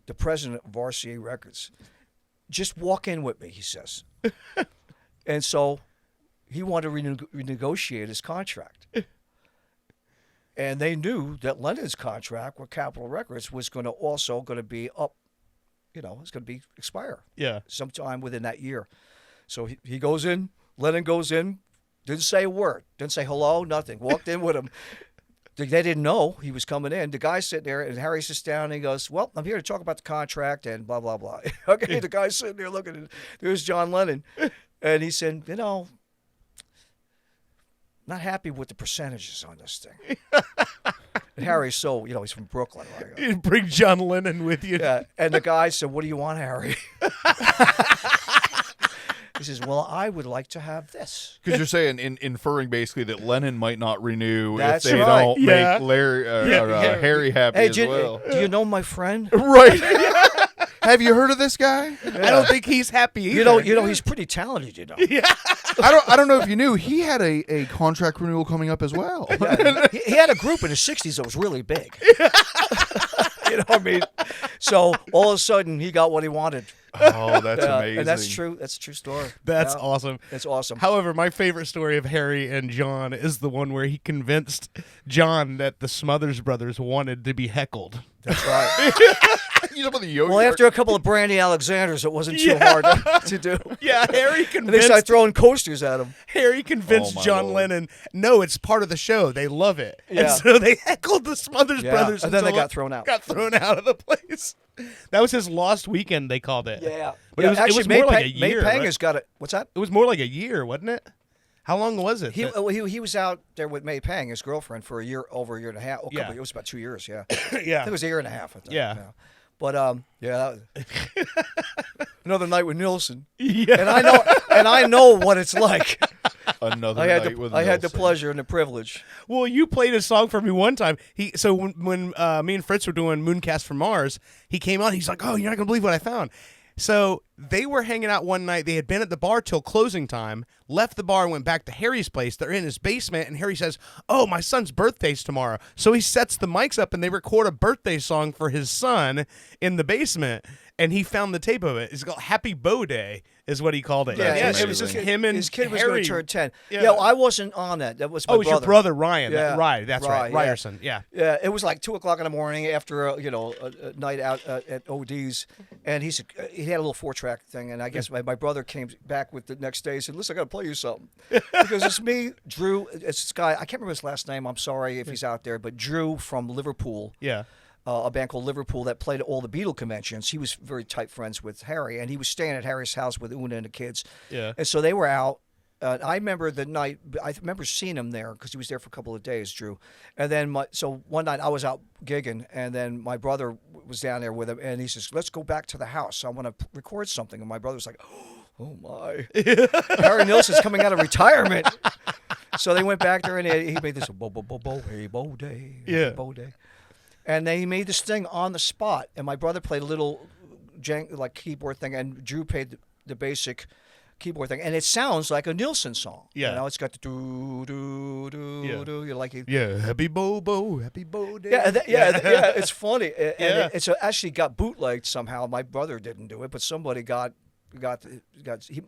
the president of RCA Records. Just walk in with me, he says. And so he wanted to renegotiate his contract. And they knew that Lennon's contract with Capitol Records was going to be up, it's going to be expire. Yeah. Sometime within that year. So he goes in, Lennon goes in, didn't say a word, didn't say hello, nothing. Walked in with him. They didn't know he was coming in. The guy's sitting there, and Harry sits down, and he goes, well, I'm here to talk about the contract and blah, blah, blah. Okay, the guy's sitting there looking, and there's John Lennon. And he said, not happy with the percentages on this thing. And Harry's so, he's from Brooklyn. Right? You bring John Lennon with you. Yeah, and the guy said, what do you want, Harry? He says, well, I would like to have this. Because you're saying, inferring basically that Lennon might not renew That's if they right. don't make Larry Harry happy as well. Do you know my friend? Right. Have you heard of this guy? Yeah. I don't think he's happy either. He's pretty talented, Yeah. I don't know if you knew, he had a contract renewal coming up as well. Yeah, he had a group in the 60s that was really big. You know what I mean? So all of a sudden, he got what he wanted. Oh, that's amazing. And that's true. That's a true story. That's awesome. That's awesome. However, my favorite story of Harry and John is the one where he convinced John that the Smothers Brothers wanted to be heckled. That's right. You know about the yogurt? Well, after a couple of Brandy Alexanders, it wasn't too hard to do. Yeah, Harry And they convinced started throwing coasters at him. Harry convinced Oh, my John Lord. Lennon, no, it's part of the show. They love it. Yeah. And so they heckled the Smothers Brothers. And then they until got thrown out. Got thrown out of the place. That was his lost weekend, they called it. Yeah. But it was more like a year. May Pang right? has got it. What's that? It was more like a year, wasn't it? How long was it? He was out there with May Pang, his girlfriend, for over a year and a half. Yeah. It was about 2 years, yeah. yeah. I think it was a year and a half. I think. Yeah. But that was another night with Nielsen. Yeah. And I know what it's like. Another I night with had the Nelson. pleasure and the privilege. Well, you played a song for me one time. So when me and Fritz were doing Mooncast from Mars, he came on. He's like, "Oh, you're not gonna believe what I found." So they were hanging out one night. They had been at the bar till closing time, left the bar and went back to Harry's place. They're in his basement, and Harry says, "Oh, my son's birthday's tomorrow." So he sets the mics up, and they record a birthday song for his son in the basement. And he found the tape of it. It's called Happy Bow Day, is what he called it. Yeah, it was just him and his kid was Harry. going to turn 10. Yeah. Yeah, well, I wasn't on that. That was my Oh, it was brother. your brother Ryan. Yeah. Right, that's right. Right, yeah. Ryerson, yeah. Yeah, it was like 2:00 in the morning after a night out at OD's, and he said he had a little 4-track thing, and I guess my brother came back with the next day and said, "Listen, I got to play you something," because it's me, Drew, it's this guy. I can't remember his last name. I'm sorry if he's out there, but Drew from Liverpool. Yeah. A band called Liverpool that played at all the Beatle conventions. He was very tight friends with Harry, and he was staying at Harry's house with Una and the kids. Yeah. And so they were out. I remember the night. I remember seeing him there because he was there for a couple of days, Drew. And then so one night I was out gigging, and then my brother was down there with him, and he says, "Let's go back to the house. I want to record something." And my brother was like, "Oh my, Harry Nilsson's coming out of retirement." So they went back there, and he made this bo hey bo day, Yeah. bo day. And they made this thing on the spot, and my brother played a little keyboard thing, and Drew played the basic keyboard thing, and it sounds like a Nielsen song. Yeah. It's got the do do do Yeah. do. You like it? Yeah, happy Bow Day. Yeah, yeah. It's funny, and Yeah. it's actually got bootlegged somehow. My brother didn't do it, but somebody got.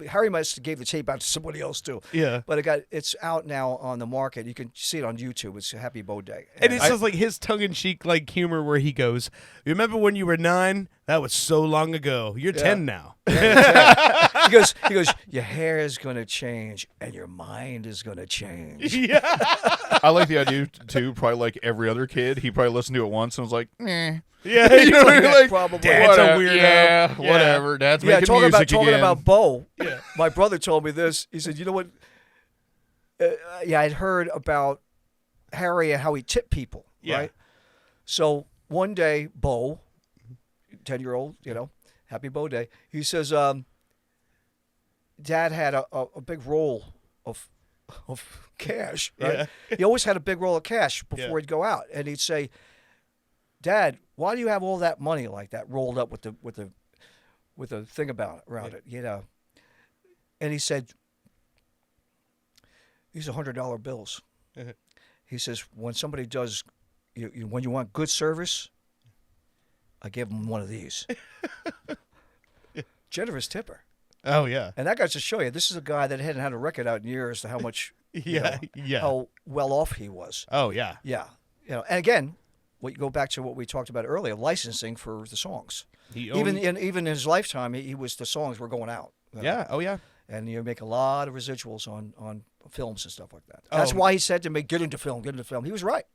Harry must have gave the tape out to somebody else too. Yeah. But it's out now on the market. You can see it on YouTube. It's a Happy Bow Day. And it's just like his tongue-in-cheek like humor where he goes, "Remember when you were 9? That was so long ago. You're 10 now." Yeah, he goes, your hair is going to change and your mind is going to change. Yeah. I like the idea too. Probably like every other kid, he probably listened to it once and was like, "Meh." Yeah. You know what I mean? Like, probably. Dad's a whatever. weirdo. Yeah, Yeah. whatever. Dad's Yeah, making talking music talking again. about Bo. Yeah. My brother told me this. He said, you know what? I'd heard about Harry and how he tipped people, Yeah. right? So one day, Bo, 10-year-old, happy Bo Day, he says, Dad had a big roll of cash, right? Yeah. He always had a big roll of cash before Yeah. he'd go out, and he'd say, Dad, why do you have all that money like that rolled up with the thing around it, And he said, these are $100 bills. He says, when somebody does, when you want good service, I give them one of these. Generous tipper. Oh yeah. And that goes to show you, this is a guy that hadn't had a record out in years to how much, Yeah. how well off he was. Oh yeah. Yeah. And again, you go back to what we talked about earlier, licensing for the songs. Even in his lifetime, the songs were going out. Yeah. Oh yeah. And you make a lot of residuals on films and stuff like that. That's why he said to me, get into film. He was right.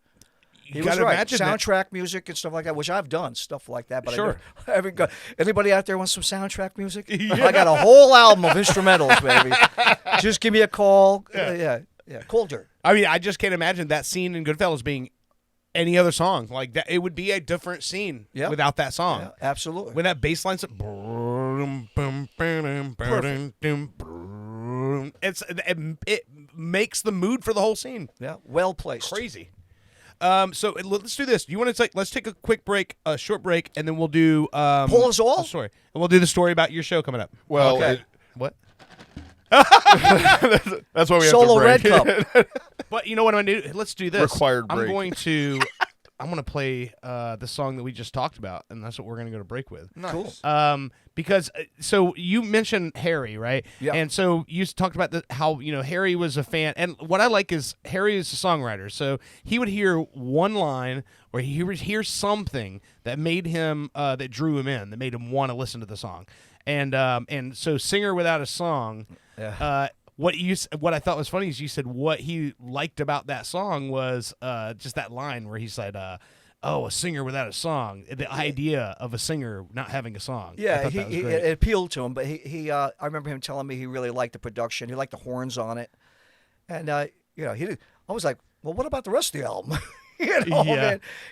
He was right. Soundtrack music and stuff like that, which I've done, stuff like that. But Sure. I haven't got, anybody out there want some soundtrack music? I got a whole album of instrumentals, baby. Just give me a call. Yeah. Cold Dirt. I mean, I just can't imagine that scene in Goodfellas being any other song like that. It would be a different scene without that song. Yeah, absolutely. When that bass line's it makes the mood for the whole scene. Yeah, well placed. Crazy. So let's do this. You want to let's take a quick break, a short break, and then we'll do Pull us all? Sorry, and we'll do the story about your show coming up. Well, Okay. What? that's why we Solo have Red to break. Cup. But you know what I'm gonna do? Let's do this. Required break. I'm gonna play the song that we just talked about, and that's what we're gonna go to break with. Nice. Cool. Because so you mentioned Harry, right? Yeah. And so you talked about how Harry was a fan, and what I like is Harry is a songwriter. So he would hear one line, or he would hear something that made him that drew him in, that made him want to listen to the song, and so "Singer Without a Song." Yeah. What I thought was funny is you said what he liked about that song was just that line where he said, "Oh, a singer without a song." The idea of a singer not having a song. I Yeah, thought that was great. it appealed to him, but I remember him telling me he really liked the production. He liked the horns on it, and he did. I was like, well, what about the rest of the album? Yeah.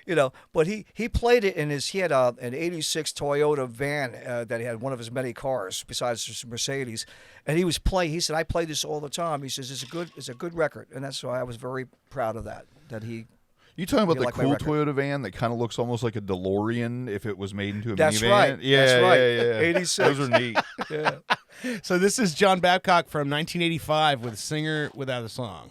Man, but he played it in he had an '86 Toyota van that he had, one of his many cars besides his Mercedes, and he was playing. He said, I play this all the time. He says it's a good record, and that's why I was very proud of that he. You talking about You the like my cool record? Toyota van that kind of looks almost like a DeLorean if it was made into a That's minivan? right. Yeah, That's right. yeah. 86. Those are neat. Yeah. So this is John Babcock from 1985 with "Singer Without a Song."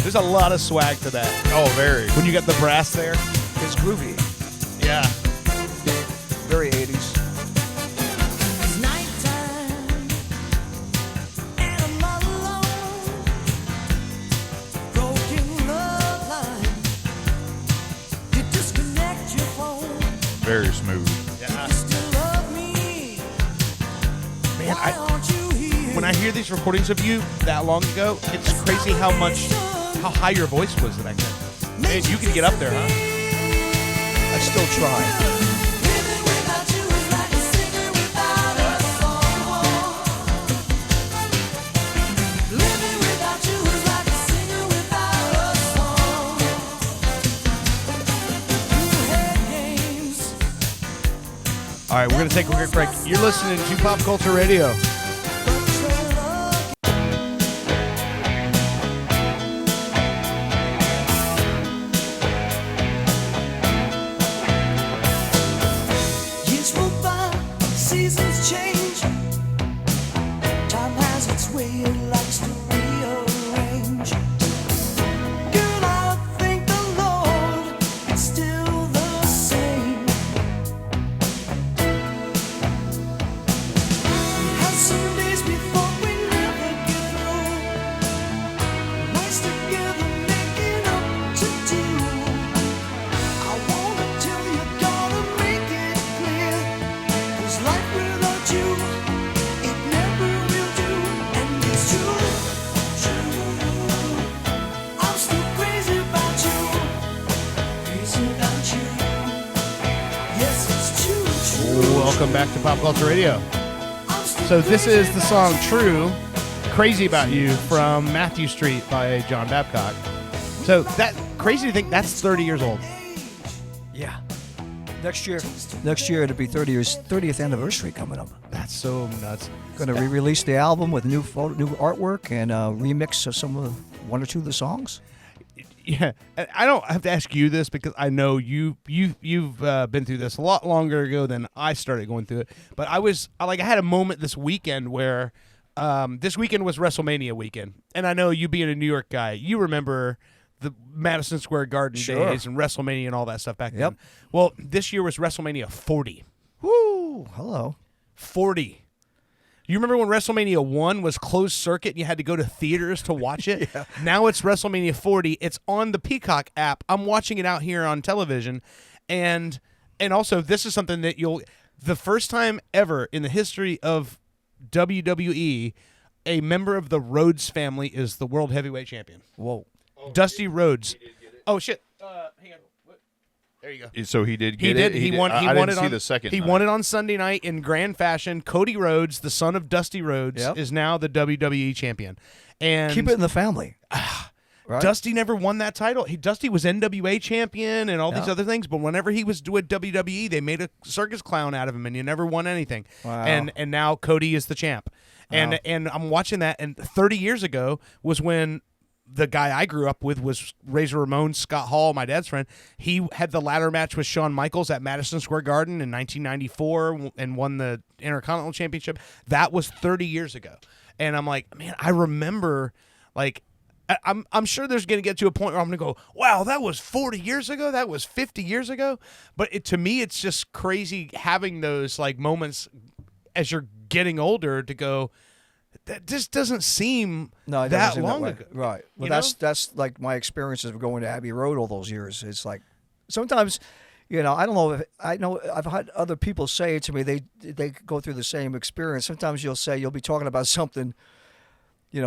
There's a lot of swag to that. Oh, very. When you got the brass there. It's groovy, Yeah. very '80s. It's nighttime and I'm all alone. Broken love line. You disconnect your phone. Very smooth. Yeah. You still love me. Man, Why aren't you here? when I hear these recordings of you that long ago, it's crazy how high your voice was back then. Man, you can get up there, huh? I still try. Living without you is like a singer without a song. Living without you is like a singer without a song. You had games. All right, we're going to take a quick break. You're listening to Pop Culture Radio. Years roll by, seasons change. Time has its way, it likes to rearrange. Girl, I thank the Lord, it's still the same. We had some days we thought we'd never get through. Nights together making up to do. I wanna tell Welcome back to Pop Culture Radio. So this is the song True, Crazy About You from Matthew Street by John Babcock. So that crazy to think that's 30 years old. Yeah. Next year it'll be 30th anniversary coming up. That's so nuts. Going to re-release the album with new artwork and a remix of one or two of the songs. Yeah, and I don't have to ask you this because I know you've been through this a lot longer ago than I started going through it. But I had a moment this weekend where this weekend was WrestleMania weekend, and I know you being a New York guy, you remember the Madison Square Garden days and WrestleMania and all that stuff back then. Well, this year was WrestleMania 40. Woo! Hello. 40. You remember when WrestleMania 1 was closed circuit and you had to go to theaters to watch it? Yeah. Now it's WrestleMania 40. It's on the Peacock app. I'm watching it out here on television. And also, this is something that the first time ever in the history of WWE, a member of the Rhodes family is the World Heavyweight Champion. Whoa. Dusty Rhodes. Oh, shit. Hang on. There you go. So he did He get did. it. He won. I He didn't won it see on the second. He night. won it on Sunday night in grand fashion. Cody Rhodes, the son of Dusty Rhodes, Yep. is now the WWE champion. And Keep it in the family. Right? Dusty never won that title. Dusty was NWA champion and all these Yeah. other things, but whenever he was doing WWE, they made a circus clown out of him, and he never won anything. Wow. And now Cody is the champ. And Wow. and I'm watching that, and 30 years ago was when the guy I grew up with was Razor Ramon, Scott Hall, my dad's friend. He had the ladder match with Shawn Michaels at Madison Square Garden in 1994 and won the Intercontinental Championship. That was 30 years ago. And I'm like, man, I remember, like, I'm sure there's going to get to a point where I'm going to go, wow, that was 40 years ago? That was 50 years ago? But to me, it's just crazy having those, like, moments as you're getting older to go, that just doesn't seem No, it doesn't that seem long way. ago. Right. Well, You know? that's like my experiences of going to Abbey Road all those years. It's like sometimes, I don't know. I've had other people say to me they go through the same experience. Sometimes you'll be talking about something,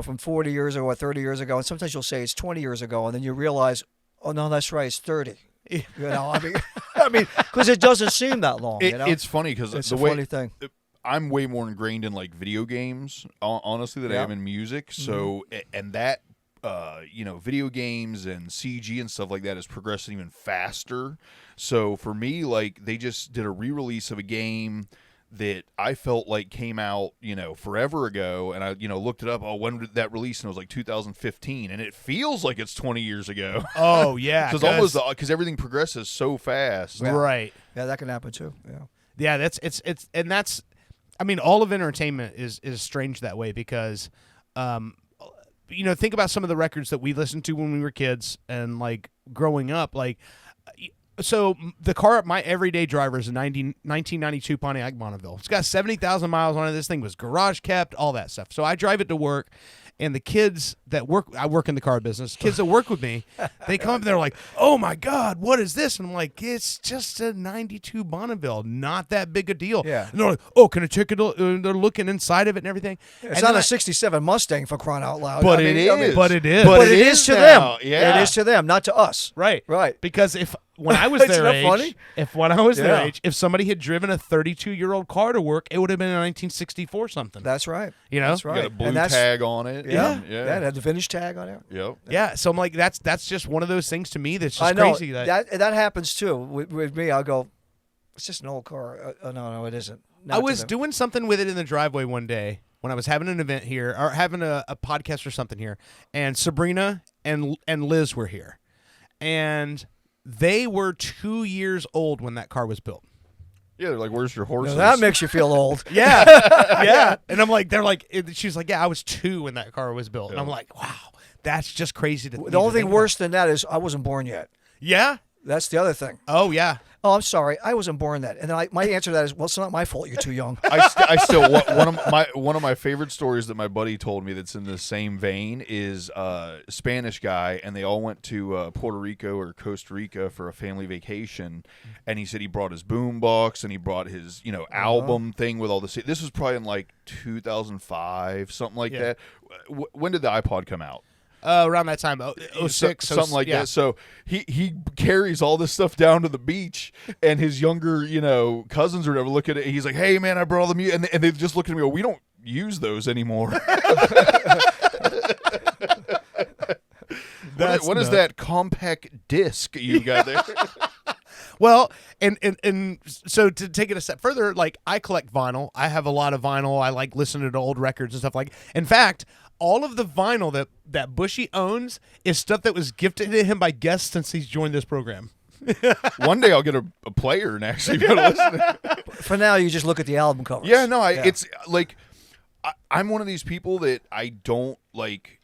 from 40 years ago or 30 years ago, and sometimes you'll say it's 20 years ago, and then you realize, oh no, that's right, it's 30. I mean, because it doesn't seem that long. It's funny because It's the a way funny thing. I'm way more ingrained in like video games, honestly, than I am in music. So, and that, video games and CG and stuff like that is progressing even faster. So for me, like they just did a re-release of a game that I felt like came out, forever ago, and I, looked it up. Oh, when did that release? And it was like 2015, and it feels like it's 20 years ago. Oh, yeah. Because everything progresses so fast. Yeah. Right. Yeah, that can happen too. Yeah. Yeah, that's I mean, all of entertainment is strange that way because think about some of the records that we listened to when we were kids and like growing up, like so the car my everyday driver is a 1992 Pontiac Bonneville. It's got 70,000 miles on it. This thing was garage kept, all that stuff. So I drive it to work. And the kids that I work in the car business, kids that work with me, they come up and they're like, oh my God, what is this? And I'm like, it's just a 92 Bonneville, not that big a deal. Yeah. And they're like, oh, can I check it? They're looking inside of it and everything. It's not a 67 Mustang for crying out loud. But it is. But it is. But it is to now. them. Yeah. It is to them, not to us. Right. Right. Because when I was Isn't their that age, funny? if somebody had driven a 32-year-old car to work, it would have been a 1964 something. That's right. You know? That's You right. got a blue And that's- tag on it. Yeah. Yeah. It had the vintage tag on it. Yep. Yeah, so I'm like, that's just one of those things to me that's just I know crazy. that happens too with me. I'll go, it's just an old car. No, it isn't. Not I to was them. doing something with it in the driveway one day when I was having an event here or having a podcast or something here, and Sabrina and Liz were here, and they were 2 years old when that car was built. Yeah, they're like, where's your horses? Now that makes you feel old. Yeah, yeah. And I'm like, she's like, yeah, I was 2 when that car was built, and I'm like, wow, that's just crazy. The only thing worse than that is I wasn't born yet. Yeah. That's the other thing. Oh yeah. Oh, I'm sorry. I wasn't born then. And then my answer to that is, well, it's not my fault. You're too young. I still one of my favorite stories that my buddy told me that's in the same vein is a Spanish guy, and they all went to Puerto Rico or Costa Rica for a family vacation, and he said he brought his boom box and he brought his album thing with all the. This was probably in like 2005, something like that. When did the iPod come out? Around that time, 06, something like yeah. that. So he carries all this stuff down to the beach, and his younger cousins or whatever look at it. And he's like, "Hey man, I brought all the music," and they just look at me. We don't use those anymore. What is that compact disc you got there? Well, and so to take it a step further, like I collect vinyl. I have a lot of vinyl. I like listening to old records and stuff like. In fact, all of the vinyl that Bushy owns is stuff that was gifted to him by guests since he's joined this program. One day I'll get a player and actually be able to listen. For now, you just look at the album covers. Yeah, no, it's like I'm one of these people that I don't like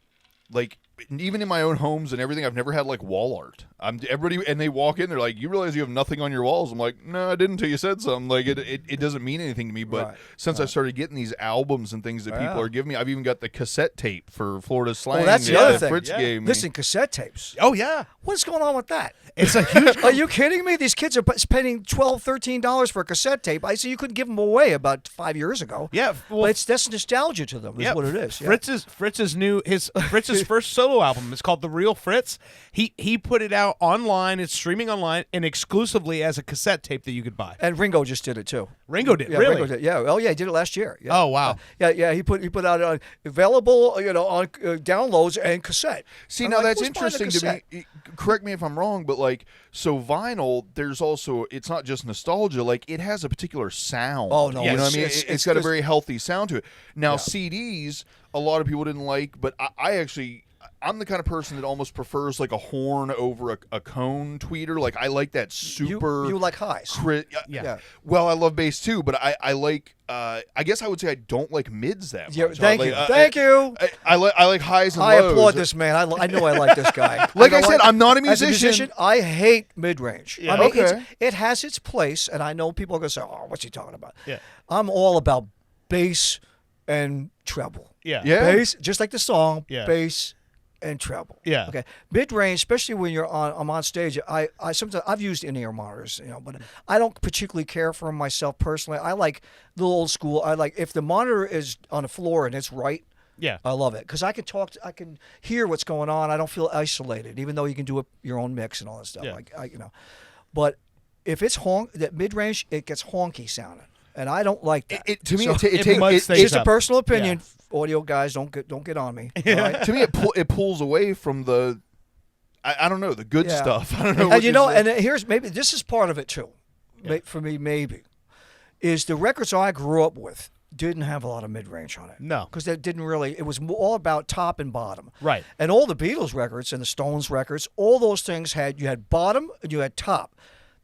even in my own homes and everything. I've never had like wall art. Everybody, and they walk in, they're like, "You realize you have nothing on your walls?" I'm like, "No, I didn't until you said something." Like it doesn't mean anything to me. But since I started getting these albums and things that people are giving me, I've even got the cassette tape for Florida Slang. Oh, that's the other thing. Fritz gave me. Listen, cassette tapes. Oh yeah, What's going on with that? it's a huge. Are you kidding me? These kids are spending $12, $13 for a cassette tape. I see you couldn't give them away about 5 years ago. Yeah, well, But that's nostalgia to them. Is what it is. Yeah. Fritz's first solo album is called The Real Fritz. He put it out online. It's streaming online and exclusively as a cassette tape that you could buy. And Ringo just did it too. Ringo did, Yeah, really? Ringo did. Yeah. Oh yeah, he did it last year. Yeah. Oh wow. Yeah. He put out available, on downloads and cassette. See, I'm now like, that's who's buying a interesting to me. Correct me if I'm wrong, but like, so vinyl, there's also, it's not just nostalgia. Like, it has a particular sound. Oh, no, you know what I mean? it's- It's got a it's- very healthy sound to it. Now, CDs, a lot of people didn't like, but I'm the kind of person that almost prefers like a horn over a cone tweeter. Like, I like that super. You like highs. Yeah. Well, I love bass too, but I like. I guess I would say I don't like mids that much. Yeah, thank you. Like, Thank you. I like highs and I lows. applaud this man. I know I like this guy. Like You I know said, what? I'm not a As musician. I hate mid-range. Yeah. I mean, Okay. it has its place, and I know people are going to say, "Oh, what's he talking about?" Yeah. I'm all about bass and treble. Yeah. Yeah. Bass, just like the song, Yeah. bass and treble. Yeah. Okay. Mid-range, especially when I'm on stage. I sometimes I've used in-ear monitors, but I don't particularly care for them myself personally. I like the old school. I like if the monitor is on the floor and it's right. Yeah. I love it because I can talk. I can hear what's going on. I don't feel isolated, even though you can do your own mix and all that stuff. Yeah. But if it's that mid range, it gets honky sounding, and I don't like that. To me, So- muds it's things just a up. personal opinion. Audio guys, don't get on me. all right? to me, it pulls away from the. I don't know, the good Yeah. stuff. I don't know. And what you you know, say. and here's maybe this is part of it too. For me, maybe is the records I grew up with didn't have a lot of mid range on it. No. because they didn't really. It was all about top and bottom. Right. And all the Beatles records and the Stones records, all those things you had bottom and you had top.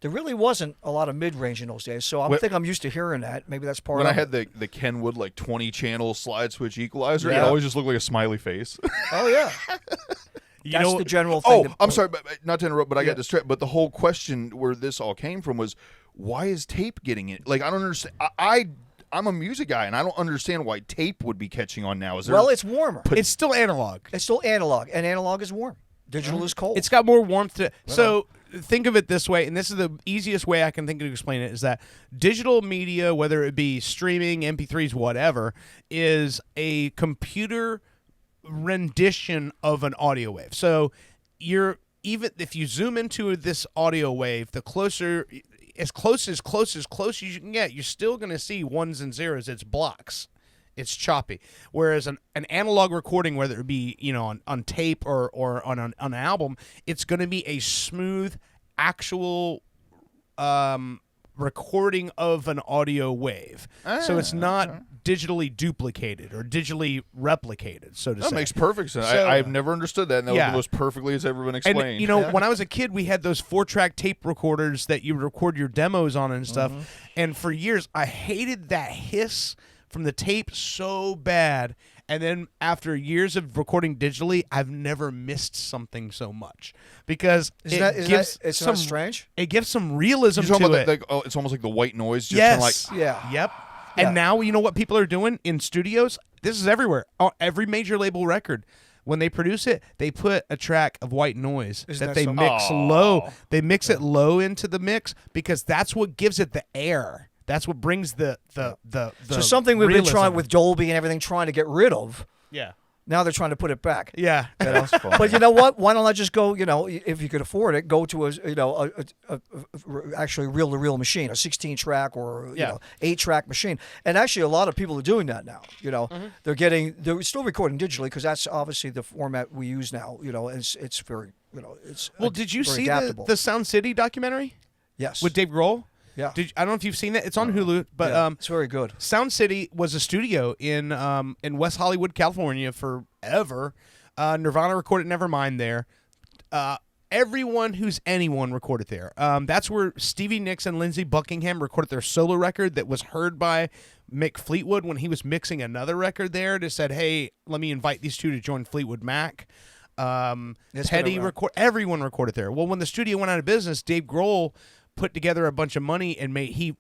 There really wasn't a lot of mid range in those days. So I think I'm used to hearing that. Maybe that's part when of I had it. the Kenwood like 20 channel slide switch equalizer, it Yeah. always just looked like a smiley face. Oh yeah. You That's know, the general thing. I'm sorry, but not to interrupt, but I Yeah. got distracted. But the whole question where this all came from was, why is tape getting it? Like, I don't understand. I'm a music guy, and I don't understand why tape would be catching on now. Is there? Well, it's warmer. it's still analog. It's still analog, and analog is warm. Digital is cold. It's got more warmth to it. So think of it this way, and this is the easiest way I can think to explain it, is that digital media, whether it be streaming, MP3s, whatever, is a computer rendition of an audio wave. So even if you zoom into this audio wave, the closer as close as you can get, you're still going to see ones and zeros. It's blocks. It's choppy. Whereas an analog recording, whether it be on tape or on an album, it's going to be a smooth, actual recording of an audio wave. So it's not digitally duplicated or digitally replicated, so to say. That makes perfect sense. So- I've never understood that, and that was Yeah. the most perfectly it's ever been And explained. when I was a kid, we had those 4-track tape recorders that you record your demos on and stuff. And for years, I hated that hiss from the tape so bad. And then after years of recording digitally, I've never missed something so much because Isn't that some strange? It gives some realism You're talking to about it. that, it's almost like the white noise. Just Yes. kinda like, Yeah. Yep. Yeah. And now you know what people are doing in studios? This is everywhere. Every major label record, when they produce it, they put a track of white noise Isn't that that they so- mix low. They mix it low into the mix because that's what gives it the air. That's what brings the So something we've been realism. trying with Dolby and everything, trying to get rid of. Yeah. Now they're trying to put it back. Yeah. That's fun. But you know what? Why don't I just go? If you could afford it, go to actually reel-to-reel machine, a 16-track or 8-track machine. And actually, a lot of people are doing that now. They're still recording digitally because that's obviously the format we use now. It's very Did you very see adaptable. the Sound City documentary Yes. with Dave Grohl? Yeah. I don't know if you've seen that. It's on Hulu, but Yeah, it's very good. Sound City was a studio in West Hollywood, California, forever. Nirvana recorded Nevermind there. Everyone who's anyone recorded there. That's where Stevie Nicks and Lindsey Buckingham recorded their solo record that was heard by Mick Fleetwood when he was mixing another record there. Just said, "Hey, let me invite these two to join Fleetwood Mac." Teddy everyone recorded there. Well, when the studio went out of business, Dave Grohl put together a bunch of money and he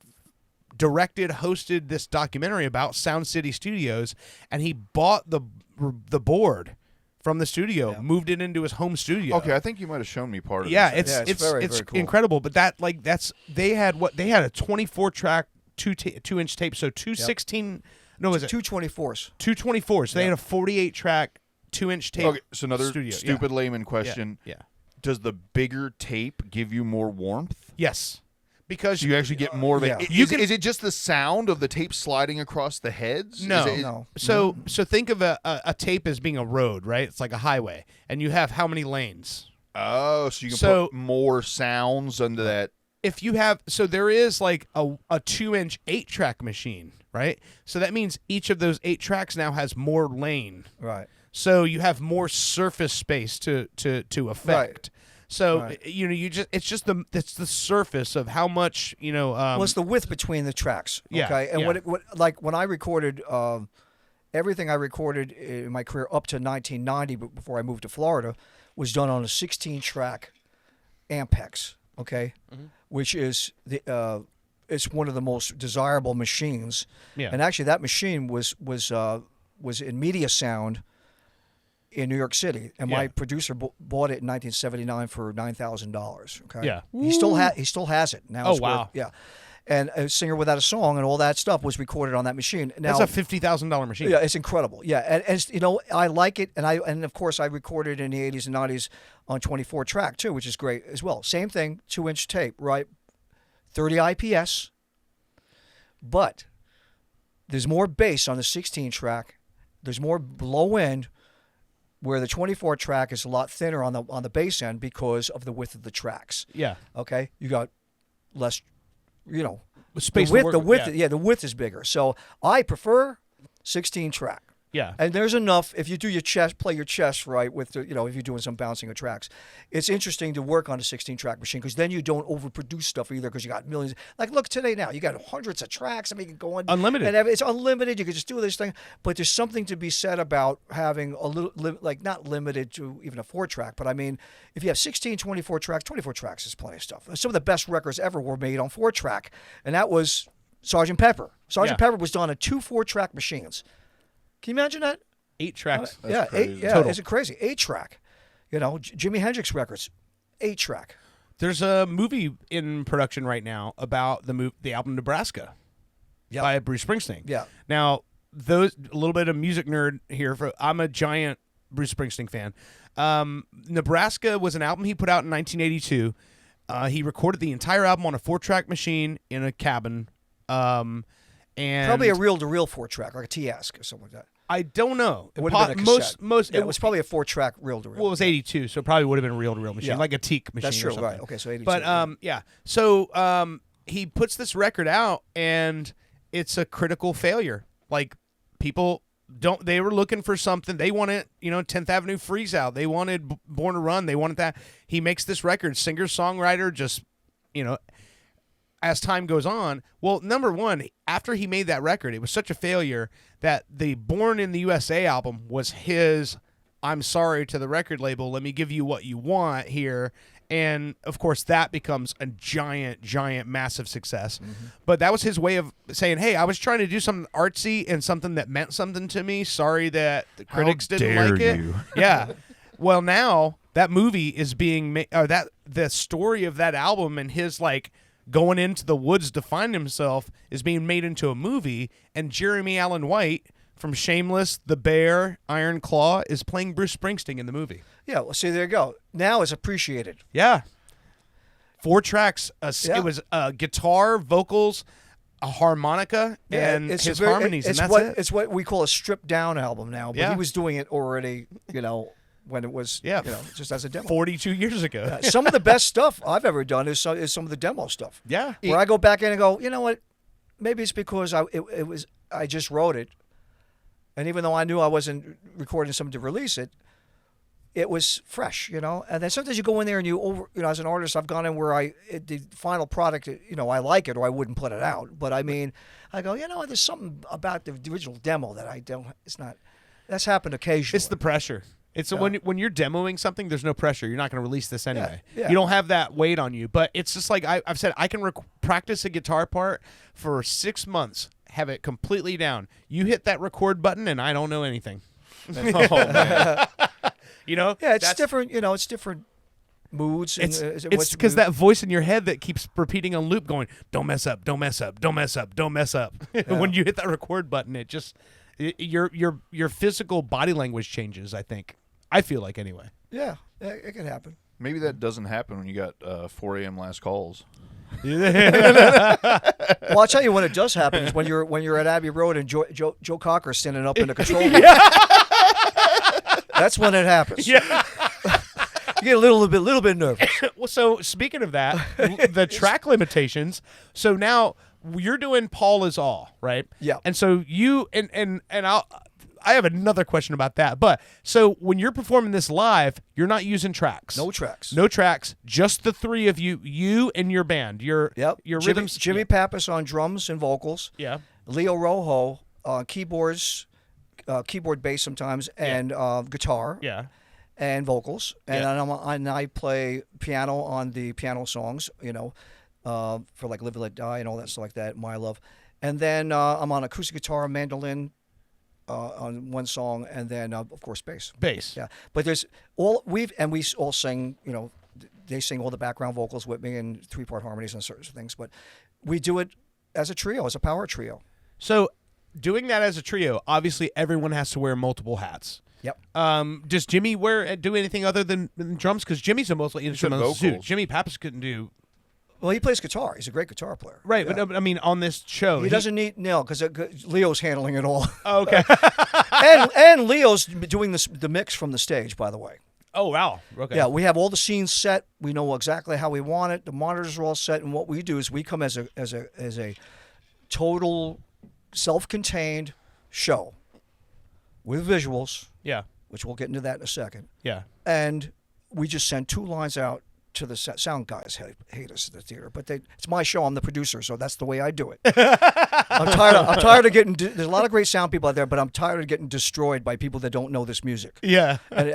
directed, hosted this documentary about Sound City Studios, and he bought the board from the studio, moved it into his home studio. Okay, I think you might have shown me part of Yeah, this. it's very, very cool. incredible. But they had a 24-track 2-inch tape, so 216. No, was it 224s? 224. So they had a 48-track 2-inch tape. Okay, so another studio. stupid layman question. Yeah. Does the bigger tape give you more warmth? Yes. Because So you actually get more of it. Yeah. Is it just the sound of the tape sliding across the heads? No. No. So think of a tape as being a road, right? It's like a highway, and you have how many lanes? Oh, so you can So- put more sounds under that. If you have, so there is like a 2-inch 8-track machine, right? So that means each of those 8 tracks now has more lane. Right. So you have more surface space to affect. Right. So Right. it's the surface of how much Well, it's the width between the tracks. Yeah, Okay. And yeah. when I recorded everything I recorded in my career up to 1990, but before I moved to Florida, was done on a 16-track Ampex. Okay, which is it's one of the most desirable machines. Yeah. And actually, that machine was in Media Sound in New York City, and my Yeah. producer bought it in 1979 for $9,000. Okay. Yeah. He still has it now. Oh, it's worth- wow. yeah. And a Singer Without a Song and all that stuff was recorded on that machine. Now, That's a $50,000 machine. yeah, it's incredible. Yeah, and I like it, and of course I recorded in the 80s and 90s on 24-track too, which is great as well. Same thing, 2-inch tape, right? 30 IPS, but there's more bass on the 16-track. There's more low end, where the 24-track is a lot thinner on the bass end because of the width of the tracks. Yeah. Okay, you got less, Space to the width, work the with, width, yeah. the width is bigger. So I prefer 16-track. Yeah. And there's enough if you do your chest, play your chest right with the, if you're doing some bouncing of tracks. It's interesting to work on a 16-track machine because then you don't overproduce stuff either because you got millions. Like look today now, you got hundreds of tracks. I mean, you can go on Unlimited. and it's unlimited. You can just do this thing. But there's something to be said about having a little, like not limited to even a 4-track. But I mean, if you have 16, 24 tracks is plenty of stuff. Some of the best records ever were made on 4-track, and that was Sgt. Pepper. Sgt. Yeah. Pepper was done on 2 4-track machines. Can you imagine that? 8 tracks. Yeah, crazy. Total. it's a crazy 8-track. Jimi Hendrix records, 8-track. There's a movie in production right now about the album Nebraska by Bruce Springsteen. Yeah. Now, a little bit of music nerd here. I'm a giant Bruce Springsteen fan. Nebraska was an album he put out in 1982. He recorded the entire album on a 4-track machine in a cabin. And Probably a reel-to-reel 4-track, like a T-Ask or something like that. I don't know. It would have been a cassette. It was probably a 4-track reel-to-reel. Well, it was 82, so it probably would have been a reel-to-reel machine, Yeah. like a teak machine. That's true, or something. right? Okay, so 82. But yeah. So he puts this record out, and it's a critical failure. Like people don't. They were looking for something. They wanted, 10th Avenue Freeze Out. They wanted Born to Run. They wanted that. He makes this record. Singer songwriter, just as time goes on. Well, number one, after he made that record, it was such a failure that the Born in the USA album was his I'm sorry to the record label, let me give you what you want here. And, of course, that becomes a giant, massive success. Mm-hmm. But that was his way of saying, hey, I was trying to do something artsy and something that meant something to me. Sorry that the critics didn't dare like it. you. Yeah. Well, now that movie is being made, or the story of that album and his, going into the woods to find himself is being made into a movie. And Jeremy Allen White from Shameless, The Bear, Iron Claw, is playing Bruce Springsteen in the movie. Yeah, well, see, there you go. Now it's appreciated. Yeah. 4 tracks. Yeah. It was guitar, vocals, a harmonica, and his harmonies, and that's it. It's what we call a stripped down album now. But Yeah. he was doing it already, when it was, just as a demo. 42 years ago. Some of the best stuff I've ever done is some of the demo stuff. Yeah. Where I go back in and go, you know what? Maybe it's because I just wrote it, and even though I knew I wasn't recording something to release it, it was fresh, And then sometimes you go in there and as an artist, I've gone in where the final product, I like it or I wouldn't put it out. But I mean, I go, there's something about the original demo that I don't. It's not. That's happened occasionally. It's the pressure. It's when you're demoing something, there's no pressure. You're not going to release this anyway. Yeah. You don't have that weight on you. But it's just like I've said, I can practice a guitar part for 6 months, have it completely down. You hit that record button, and I don't know anything. Oh man. Yeah, it's different. It's different moods. It's because that voice in your head that keeps repeating on loop, going, "Don't mess up, don't mess up, don't mess up, don't mess up." When you hit that record button, it just your physical body language changes. I feel like anyway. Yeah, it can happen. Maybe that doesn't happen when you got 4 a.m. last calls. Well, I'll tell you when it does happen is when you're at Abbey Road and Joe Cocker's standing up in the control room. That's when it happens. Yeah. You get a little bit nervous. Well, so speaking of that, the track limitations. So now you're doing Paul Is All, right? Yeah. And so you and I have another question about that. But so when you're performing this live, you're not using tracks. No tracks. No tracks. Just the 3 of you and your band. Your rhythms. Jimmy Pappas on drums and vocals. Yeah. Leo Rojo on keyboards, keyboard, bass sometimes, and guitar. Yeah. And vocals, and Yeah. and I play piano on the piano songs, for like "Live and Let Die" and all that stuff like that. "My Love," and then I'm on acoustic guitar, mandolin on one song, and then of course bass. Bass. Yeah, but we all sing. They sing all the background vocals with me and 3-part harmonies and certain things. But we do it as a trio, as a power trio. So doing that as a trio, obviously everyone has to wear multiple hats. Yep. Does Jimmy do anything other than drums? Because Jimmy's a mostly instrumental dude. vocals. Jimmy Pappas couldn't do. Well, he plays guitar. He's a great guitar player. Right, Yeah. but I mean, on this show, He doesn't need because Leo's handling it all. Oh, okay. and Leo's doing the mix from the stage, by the way. Oh wow. Okay. Yeah, we have all the scenes set. We know exactly how we want it. The monitors are all set, and what we do is we come as a total self-contained show with visuals, Yeah. which we'll get into that in a second. Yeah. And we just send 2 lines out to the sound guys. Hate us at the theater, but it's my show. I'm the producer, so that's the way I do it. I'm tired of getting. There's a lot of great sound people out there, but I'm tired of getting destroyed by people that don't know this music. Yeah. And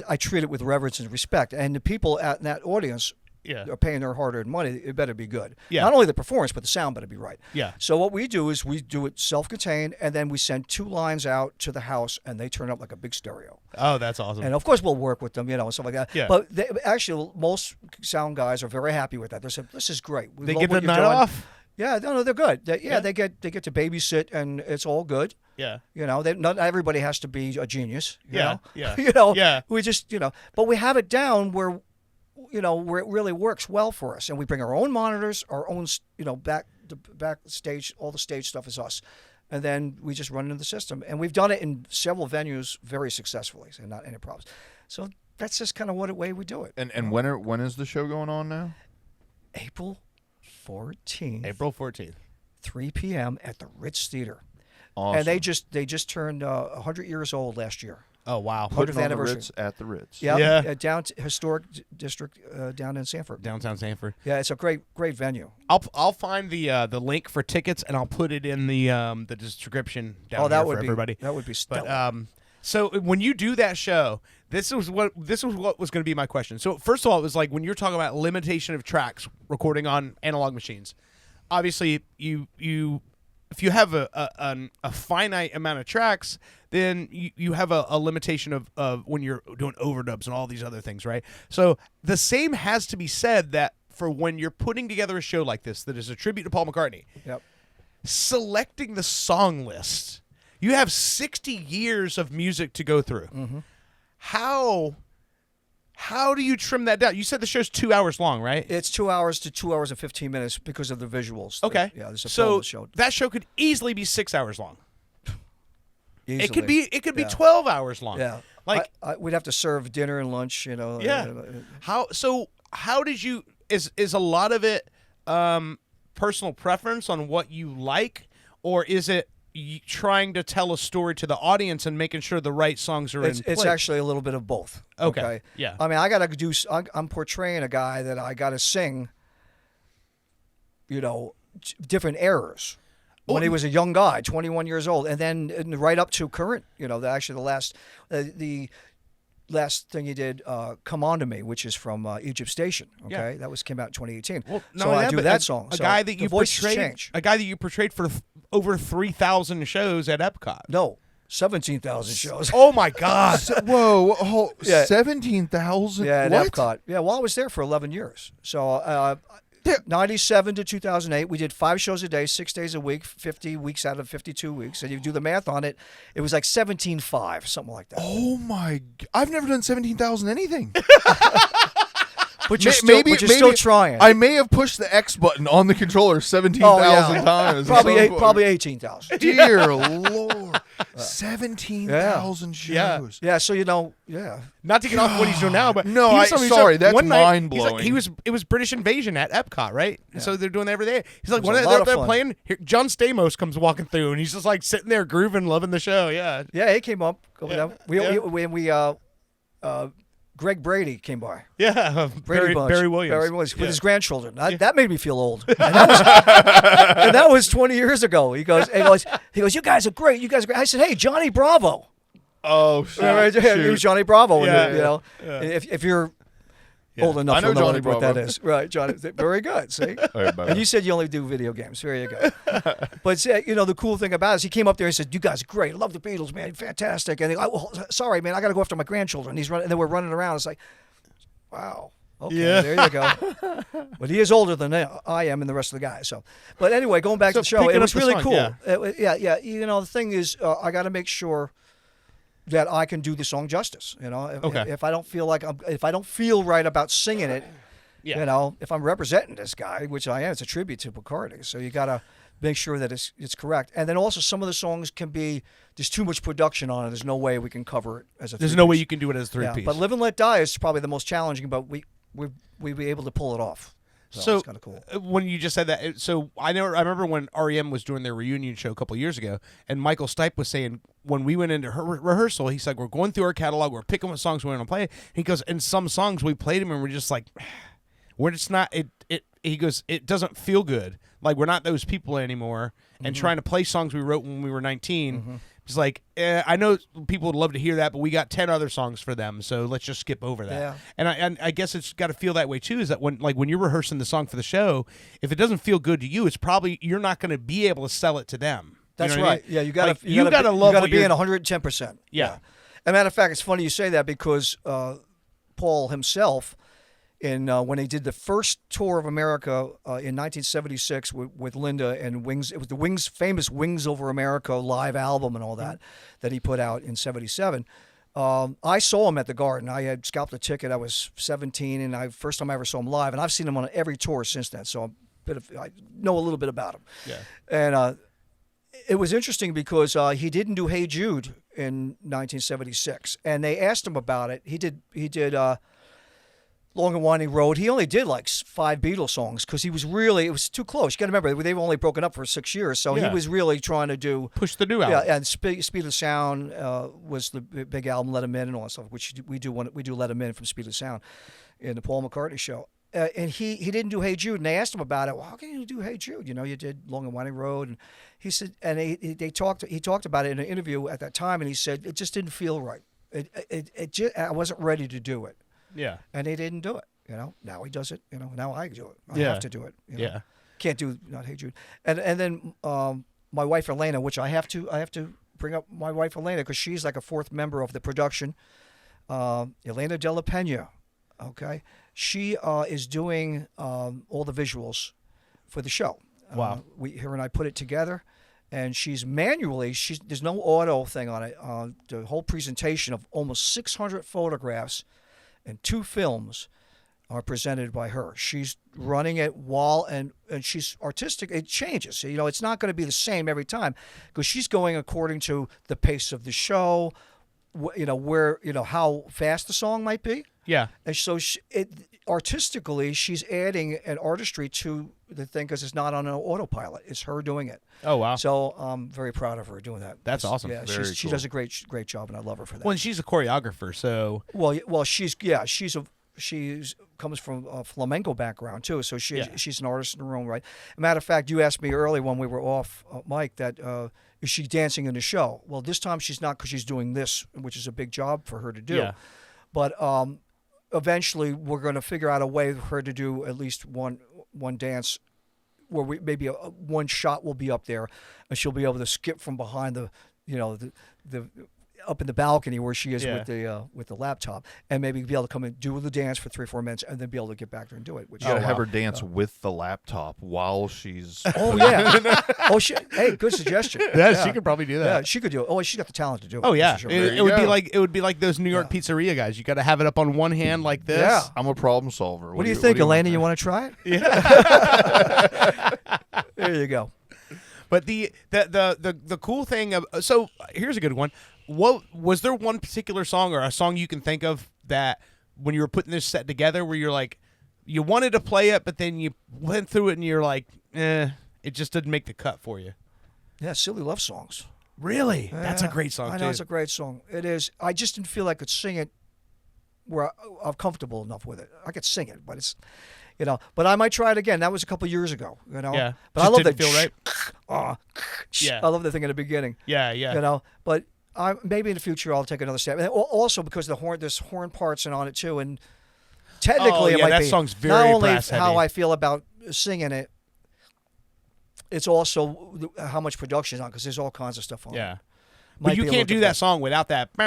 I treat it with reverence and respect. And the people in that audience Yeah. are paying their hard-earned money. It better be good. Yeah. Not only the performance, but the sound better be right. Yeah. So what we do is we do it self-contained, and then we send 2 lines out to the house, and they turn up like a big stereo. Oh, that's awesome. And of course, we'll work with them, and stuff like that. Yeah. But actually, most sound guys are very happy with that. They say, "This is great. We They love get what the you're night doing." off. Yeah, no, they're good. They Yeah. get to babysit, and it's all good. Yeah. Not everybody has to be a genius. You Yeah, know? yeah. Yeah. We just, but we have it down where it really works well for us, and we bring our own monitors, our own, backstage, all the stage stuff is us, and then we just run into the system, and we've done it in several venues very successfully, and not any problems. So that's just kind of what way we do it. And when is the show going on now? April 14th, April 14th. 3 p.m. at the Ritz Theater, Awesome. and they just turned 100 years old last year. Oh wow. 100th Putting on the anniversary. Ritz at the Ritz. Yeah, Yeah. Historic district down in Sanford. Downtown Sanford. Yeah, it's a great venue. I'll find the link for tickets and I'll put it in the description down that here would for be everybody. That would be stellar. But so when you do that show, this was what was going to be my question. So first of all, it was like when you're talking about limitation of tracks recording on analog machines. Obviously, you if you have a finite amount of tracks, then you have a limitation of when you're doing overdubs and all these other things, right? So the same has to be said that for when you're putting together a show like this that is a tribute to Paul McCartney. Yep. Selecting the song list You have 60 years of music to go through. Mm-hmm. How do you trim that down? You said the show's 2 hours long, right? It's 2 hours to 2 hours and 15 minutes because of the visuals. Okay. Yeah, there's a film so that showed. that show could easily be 6 hours long. Easily. It could be Yeah. 12 hours long. Yeah. Like we'd have to serve dinner and lunch, you know. Yeah. How did you is a lot of it personal preference on what you like, or is it trying to tell a story to the audience and making sure the right songs are in place? It's actually a little bit of both. Okay. Yeah. I mean, I got to do. I'm portraying a guy that I got to sing. You know, different eras. When he was a young guy, 21 years old, and then right up to current. You know, the last thing he did, "Come On to Me," which is from Egypt Station. Okay, Yeah. that came out in 2018. Well, so I do that song. A So guy that the you voices portrayed, change. a guy that you portrayed for over 3,000 shows at Epcot. No, 17,000 shows. Oh my God! Whoa, Yeah. 17,000? Yeah, at What? Epcot. Yeah, well, I was there for 11 years. So, 97 to 2008, we did 5 shows a day, 6 days a week, 50 weeks out of 52 weeks. And you do the math on it, it was like 17.5, something like that. Oh my! I've never done 17,000 anything. But you're still trying. I may have pushed the X button on the controller 17,000 times. Probably 18,000. Dear Lord, 17,000 shows. Yeah, so yeah. Not to get off what he's doing now, but No, he was telling me, sorry, that's one night, mind-blowing. he's like, it was British Invasion at Epcot, right? And so they're doing that every day. He's like, It was one a night lot of they're fun. playing. Here, John Stamos comes walking through, and he's just like sitting there grooving, loving the show. Yeah, Yeah, he came up. Yeah. Greg Brady came by. yeah. Brady Bunch. Barry Williams. Barry Williams with Yeah. his grandchildren. That made me feel old. And that was 20 years ago. He goes, you guys are great. You guys are great. I said, hey, Johnny Bravo. Oh, shoot. It was Johnny Bravo. Yeah, And, you know, if you're old enough, I know you'll know Johnny what that Bravo. is. Right, Johnny. Very good. See? All right, bye-bye. And you said you only do video games. There you go. But the cool thing about it is he came up there and said, "You guys are great. I love the Beatles, man. Fantastic." And he, well, sorry, man, I got to go after my grandchildren. He's running, and they were running around. It's like, wow. Okay, Yeah. there you go. But he is older than I am and the rest of the guys. So, but anyway, going back So to the show, picking it up was the really song, cool. yeah. Yeah. The thing is, I got to make sure that I can do the song justice. Okay. If I don't feel if I don't feel right about singing it. Yeah. If I'm representing this guy, which I am, it's a tribute to McCartney. So you got to make sure that it's correct. And then also some of the songs can be, there's too much production on it. There's no way we can cover it as a There's three-piece. no way you can do it as three-piece. But Live and Let Die is probably the most challenging, but we'd be able to pull it off. So it's kind of cool. When you just said that, so I remember when REM was doing their reunion show a couple years ago, and Michael Stipe was saying when we went into her rehearsal, he's like, we're going through our catalog, we're picking what songs we want to play. He goes, and some songs we played them, and we're just like, we're just not. He goes, it doesn't feel good. Like we're not those people anymore. And trying to play songs we wrote when we were 19. It's like, I know people would love to hear that, but we got 10 other songs for them, so let's just skip over that. Yeah. And I guess it's got to feel that way too. Is that when you're rehearsing the song for the show, if it doesn't feel good to you, it's probably you're not going to be able to sell it to them. That's You know what I right. mean? Yeah, you got Like, to you gotta love You got to what be you're- in 110%. Yeah. As a matter of fact, it's funny you say that because Paul himself, when he did the first tour of America in 1976 with Linda and Wings, it was the Wings famous Wings Over America live album and all that that he put out in '77. I saw him at the Garden. I had scalped a ticket. I was 17, and first time I ever saw him live, and I've seen him on every tour since then. So I know a little bit about him. Yeah. And it was interesting because he didn't do "Hey Jude" in 1976, and they asked him about it. He did "Long and Winding Road." He only did like 5 Beatles songs because it was too close. You got to remember they've only broken up for 6 years, so Yeah. he was really trying to do Push the new album. Yeah, and Speed of Sound was the big album, Let Him In, and all that stuff. Which we do Let Him In from Speed of Sound in the Paul McCartney show. And he didn't do "Hey Jude," and they asked him about it. Well, how can you do "Hey Jude"? You did "Long and Winding Road," and he said, and he talked about it in an interview at that time, and he said it just didn't feel right. I wasn't ready to do it, Yeah. and he didn't do it. Now he does it. Now I do it. I Yeah. have to do it. Yeah. Can't do not "Hey Jude," and then my wife Elena, which I have to bring up my wife Elena because she's like a fourth member of the production. Elena De La Pena, okay, she is doing all the visuals for the show. Wow. Her and I put it together, and she's manually. There's no auto thing on it. The whole presentation of almost 600 photographs and 2 films are presented by her. She's running it while and she's artistic. It changes. You know, it's not going to be the same every time because she's going according to the pace of the show. You know where how fast the song might be. Yeah. And so artistically, she's adding an artistry to the thing because it's not on an autopilot. It's her doing it. Oh, wow. So I'm very proud of her doing that. That's awesome. Yeah, Very she cool. does a great job, and I love her for that. Well, and she's a choreographer, so Well, she's comes from a flamenco background too, so she's an artist in her own right. Matter of fact, you asked me earlier when we were off mic that is she dancing in the show? Well, this time she's not because she's doing this, which is a big job for her to do. Yeah. But eventually, we're going to figure out a way for her to do at least one dance where maybe one shot will be up there, and she'll be able to skip from behind the up in the balcony where she is with the laptop, and maybe be able to come and do the dance for 3 or 4 minutes, and then be able to get back there and do it. Which You gotta have her dance with the laptop while she's. Oh yeah. Hey, good suggestion. yeah, she could probably do Yeah, that. she could do it. Oh, she's got the talent to do it. Oh yeah, for sure. it you would be go. like those New York pizzeria guys. You got to have it up on one hand like this. Yeah. I'm a problem solver. What do you think, Elena? You want to try it? Yeah. There you go. But the cool thing of so here's a good one. What was there one particular song or a song you can think of that when you were putting this set together where you're like you wanted to play it but then you went through it and you're like it just didn't make the cut for you? Yeah, Silly Love Songs. Really? That's a Yeah, great song I too. know it's a great song. It is. I just didn't feel I could sing it where I'm comfortable enough with it. I could sing it, but it's, but I might try it again. That was a couple years ago, Yeah. But Just I love didn't that. feel right? Yeah. I love the thing in the beginning. Yeah. But maybe in the future I'll take another step. And also because there's horn parts and on it too, and technically it might that be song's very not only brass heavy. how I feel about singing it. It's also how much production is on because there's all kinds of stuff on it. Yeah. Might But you be a can't little do that different. song without that. Oh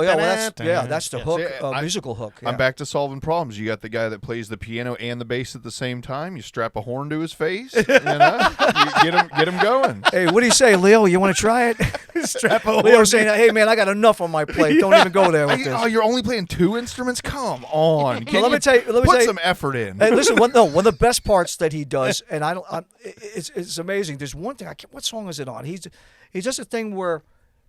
yeah, well, that's the hook, musical hook. I'm yeah. back to solving problems. You got the guy that plays the piano and the bass at the same time. You strap a horn to his face. You get him going. Hey, what do you say, Leo? You want to try it? Strap a Leo's saying, "Hey, man, I got enough on my plate. Don't even go there with this." Oh, you're only playing 2 instruments? Come on. Well, let me tell you. Put some effort in. Hey, listen, one of the best parts that he does, and it's amazing. There's one thing. What song is it on? He does a thing where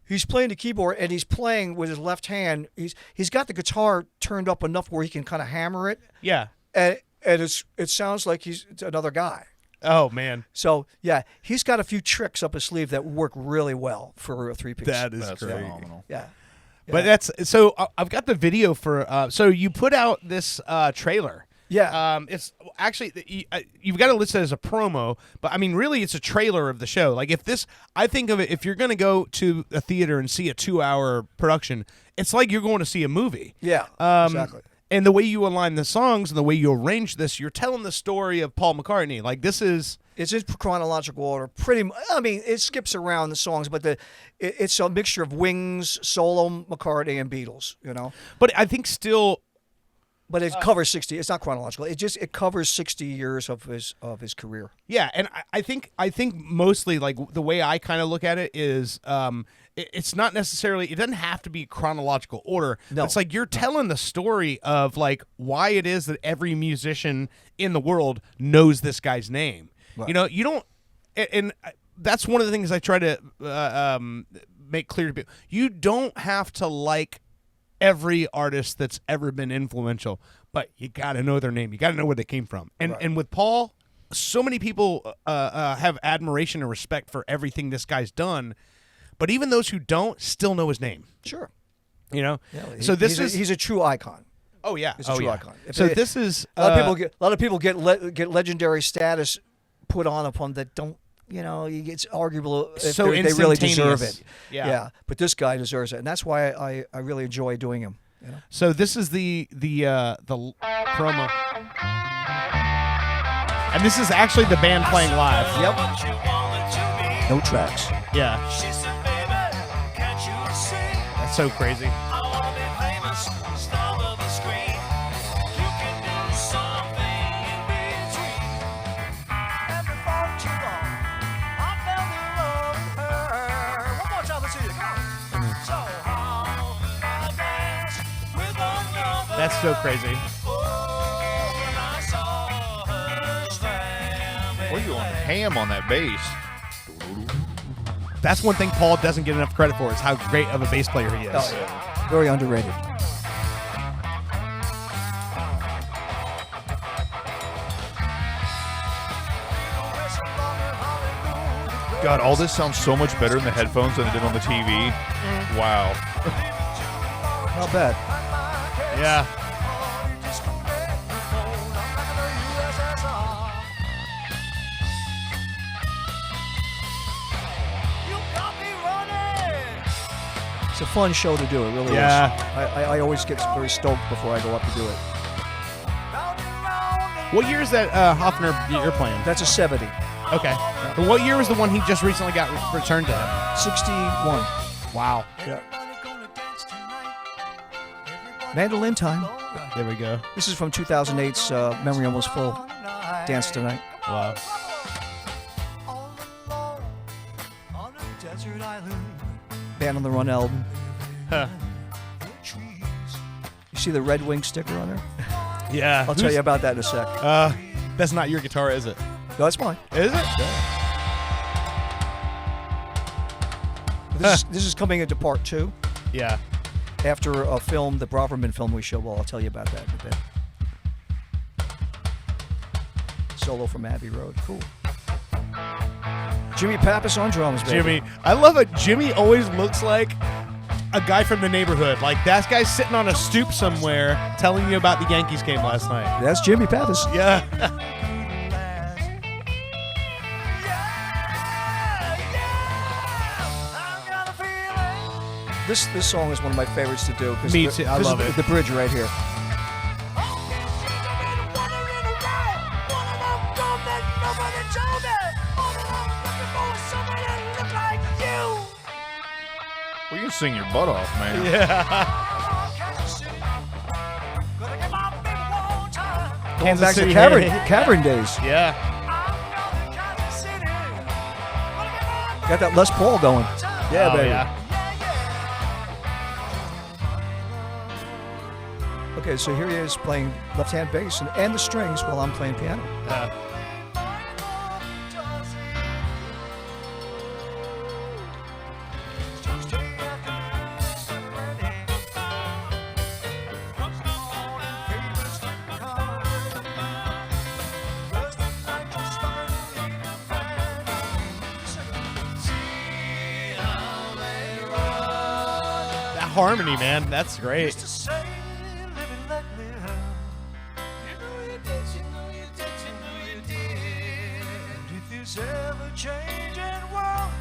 he's playing the keyboard and he's playing with his left hand. He's got the guitar turned up enough where he can kind of hammer it, Yeah. and it sounds like he's another guy. Oh man. So yeah, he's got a few tricks up his sleeve that work really well for a 3-piece. That is That's great. phenomenal. Yeah. But that's so. I've got the video for. So you put out this trailer. Yeah. It's actually you've got it listed as a promo, but I mean, really, it's a trailer of the show. Like I think of it. If you're going to go to a theater and see a 2-hour production, it's like you're going to see a movie. Yeah. Exactly. And the way you align the songs and the way you arrange this, you're telling the story of Paul McCartney. Like this is. It's in chronological order. I mean, it skips around the songs, but it's a mixture of Wings, solo McCartney, and Beatles. But I think still. But it covers 60. It's not chronological. It covers 60 years of his career. Yeah, and I think mostly like the way I kind of look at it is it's not necessarily, it doesn't have to be chronological order. No. It's like you're telling the story of like why it is that every musician in the world knows this guy's name. Right. You don't, and that's one of the things I try to make clear to people. You don't have to like every artist that's ever been influential, but you got to know their name. You got to know where they came from. And Right. and with Paul, so many people have admiration and respect for everything this guy's done, but even those who don't still know his name. Sure. Yeah, So this he's a true icon. oh yeah, He's a true icon. So this is A lot of people get legendary status put on upon that don't. It's arguable if So they really deserve instantaneous. it. Yeah. But this guy deserves it, and that's why I really enjoy doing him. So this is the promo, and this is actually the band playing live. Yep. No tracks. Yeah, that's so crazy. That's so crazy. What are you on ham on that bass? That's one thing Paul doesn't get enough credit for is how great of a bass player he is. Oh, yeah. Very underrated. God, all this sounds so much better in the headphones than it did on the TV. Wow. Not bad. Yeah. It's a fun show to do. It really Yeah. is. I always get very stoked before I go up to do it. What year is that Hoffner you're playing? That's a 70. Okay. And what year was the one he just recently got returned to him? 61. Wow. Yeah. Mandolin time. There we go. This is from 2008's Memory Almost Full. Dance Tonight. Wow. Band on the Run album. Huh. You see the Red Wing sticker on there? Yeah. I'll tell you about that in a sec. That's not your guitar, is it? No, that's mine. Is it? This is coming into part 2 Yeah. after a film, the Braverman film we show. Well, I'll tell you about that in a bit. Solo from Abbey Road. Cool. Jimmy Pappas on drums, baby. Jimmy. I love it. Jimmy always looks like a guy from the neighborhood. Like, that guy's sitting on a stoop somewhere telling you about the Yankees game last night. That's Jimmy Pappas. Yeah. This song is one of my favorites to do. 'Cause Me the- too. I 'cause love of it. The bridge right here. Well, you can sing your butt off, man. Going Kansas back City, to cavern, hey. cavern days. Yeah. Got that Les Paul going. Yeah, Oh, baby. yeah. Okay, so here he is playing left-hand bass and the strings while I'm playing piano. That harmony, man. That's great. Ever-changing world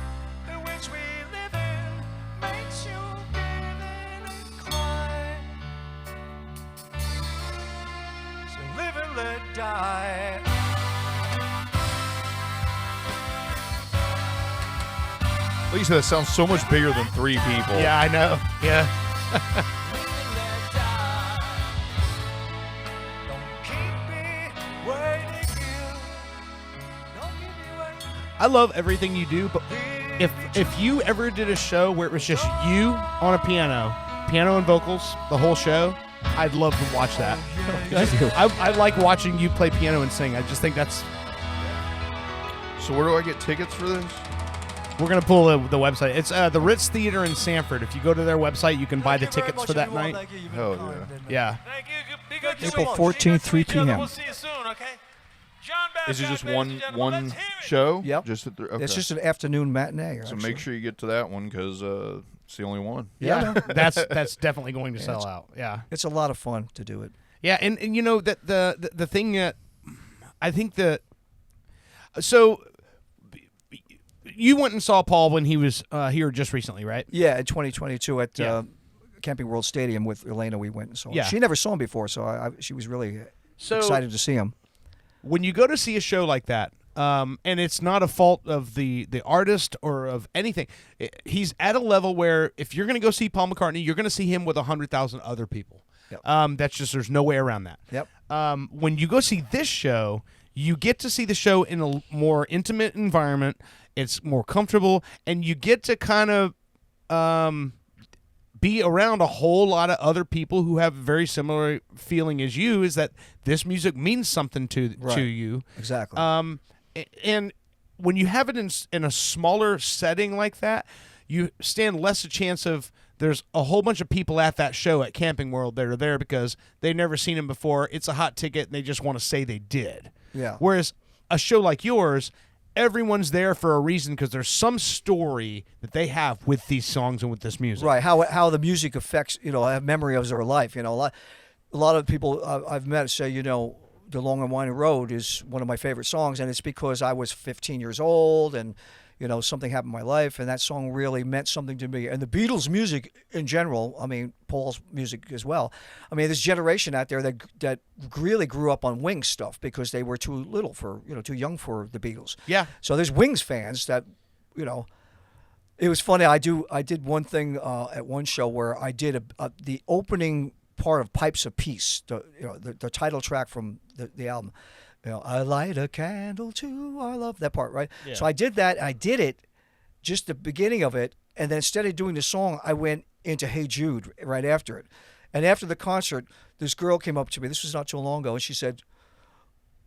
in which we live in makes you give and incline. So live and let die. At least that sounds so much bigger than 3 people. Yeah, I know. Yeah. I love everything you do, but if you ever did a show where it was just you on a piano and vocals, the whole show, I'd love to watch that. I like watching you play piano and sing. I just think that's... So where do I get tickets for this? We're going to pull the website. It's the Ritz Theater in Sanford. If you go to their website, you can buy the tickets for that night. Hell yeah. Yeah. April 14th, 3 p.m. We'll see you soon, okay? John Is it Babcock, just ladies one and gentlemen, let's hear it. show? Yep. Just at the, okay. It's just an afternoon matinee. So actually. make sure you get to that one because it's the only one. Yeah. that's definitely going to sell out. Yeah. It's a lot of fun to do it. Yeah, and you know that the thing that I think that so you went and saw Paul when he was here just recently, right? Yeah, in 2022 at Yeah. Camping World Stadium with Elena, we went and saw him. Yeah. She never saw him before, so she was really So excited to see him. when you go to see a show like that, and it's not a fault of the artist or of anything, he's at a level where if you're going to go see Paul McCartney, you're going to see him with 100,000 other people. Yep. That's just there's no way around that. Yep. When you go see this show, you get to see the show in a more intimate environment. It's more comfortable, and you get to kind of be around a whole lot of other people who have a very similar feeling as you, is that this music means something to you. Exactly. And when you have it in a smaller setting like that, you stand less a chance of there's a whole bunch of people at that show at Camping World that are there because they've never seen him before. It's a hot ticket, and they just want to say they did. Yeah. Whereas a show like yours, everyone's there for a reason because there's some story that they have with these songs and with this music. Right. How the music affects, a memory of their life. A lot of people I've met say, The Long and Winding Road is one of my favorite songs, and it's because I was 15 years old and, something happened in my life, and that song really meant something to me. And the Beatles' music in general, Paul's music as well. There's a generation out there that really grew up on Wings stuff because they were too little too young for the Beatles. Yeah. So there's Wings fans that, it was funny. I did one thing at one show where I did the opening part of Pipes of Peace, the title track from the album. I light a candle to our love, that part, right? Yeah. So I did that. I did it, just the beginning of it, and then instead of doing the song, I went into Hey Jude right after it. And after the concert, this girl came up to me, this was not too long ago, and she said,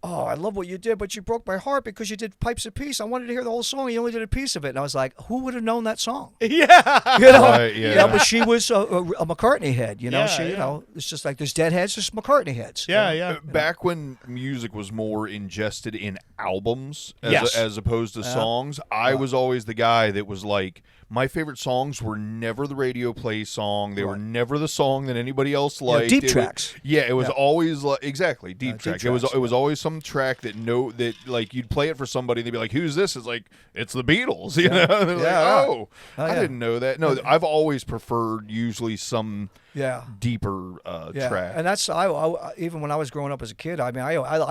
"Oh, I love what you did, but you broke my heart because you did Pipes of Peace. I wanted to hear the whole song, and you only did a piece of it." And I was like, who would have known that song? Yeah. Right, yeah. But she was a McCartney head, Yeah, She, yeah. it's just like there's dead heads, there's McCartney heads. Yeah. Back when music was more ingested in albums Yes. as opposed to songs, I was always the guy that was like, my favorite songs were never the radio play song. They were never the song that anybody else liked. deep tracks. It was always like, exactly, deep track. tracks, It was always some track that like you'd play it for somebody and they'd be like, "Who's this?" It's like, "It's the Beatles." You know? They're like, "Oh, I didn't know that." No, I've always preferred usually some deeper track. And that's I even when I was growing up as a kid. I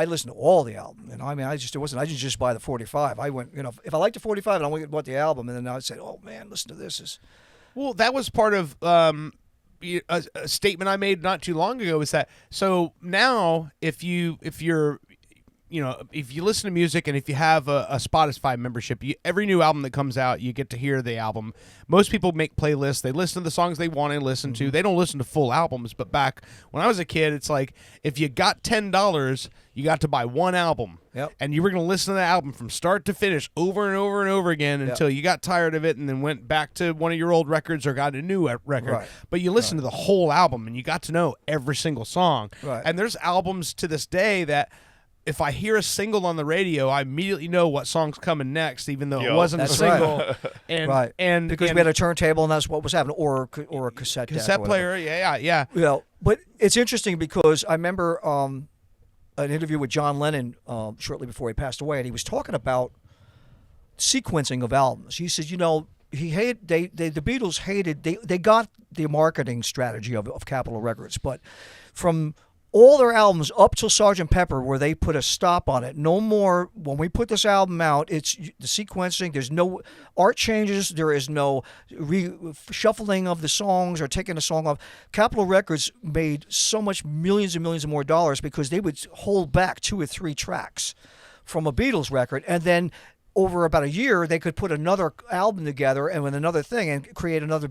listened to all the album, and I didn't just buy the 45. I went, if I liked the 45, and I went and bought the album, and then I'd say, "Oh man, listen to this." Well, that was part of a statement I made not too long ago. Is that so now if you're if you listen to music and if you have a Spotify membership, every new album that comes out, you get to hear the album. Most people make playlists. They listen to the songs they want to listen to. They don't listen to full albums. But back when I was a kid, it's like if you got $10, you got to buy one album. Yep. And you were going to listen to the album from start to finish over and over and over again until you got tired of it and then went back to one of your old records or got a new record. Right. But you listened to the whole album and you got to know every single song. Right. And there's albums to this day that if I hear a single on the radio, I immediately know what song's coming next, even though it wasn't a That's single. right. And, and because we had a turntable and that's what was happening, or a cassette deck cassette or whatever. player. Yeah. But it's interesting because I remember an interview with John Lennon shortly before he passed away, and he was talking about sequencing of albums. He said, he hated the Beatles hated they got the marketing strategy of Capitol Records, but from all their albums up till Sgt. Pepper, where they put a stop on it. No more. When we put this album out, it's the sequencing. There's no art changes. There is no shuffling of the songs or taking a song off. Capitol Records made so much millions and millions of more dollars because they would hold back 2 or 3 tracks from a Beatles record, and then over about a year, they could put another album together and with another thing and create another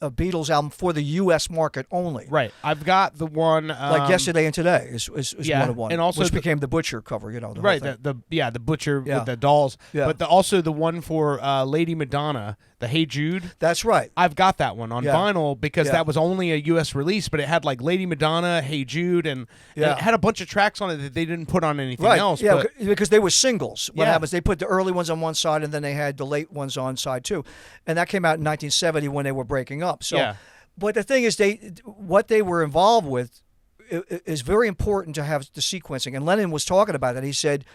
Beatles album for the U.S. market only. Right. I've got the one like Yesterday and Today is one of one, and also which became the Butcher cover. The right. whole thing. The Butcher with the dolls. Yeah. But also the one for Lady Madonna, the Hey Jude. That's right. I've got that one on vinyl because that was only a U.S. release, but it had like Lady Madonna, Hey Jude, and it had a bunch of tracks on it that they didn't put on anything else. Yeah, but because they were singles. What happens? They put the early ones on one side, and then they had the late ones on side 2, and that came out in 1970 when they were breaking up. So, but the thing is, what they were involved with is very important to have the sequencing. And Lennon was talking about that. He said,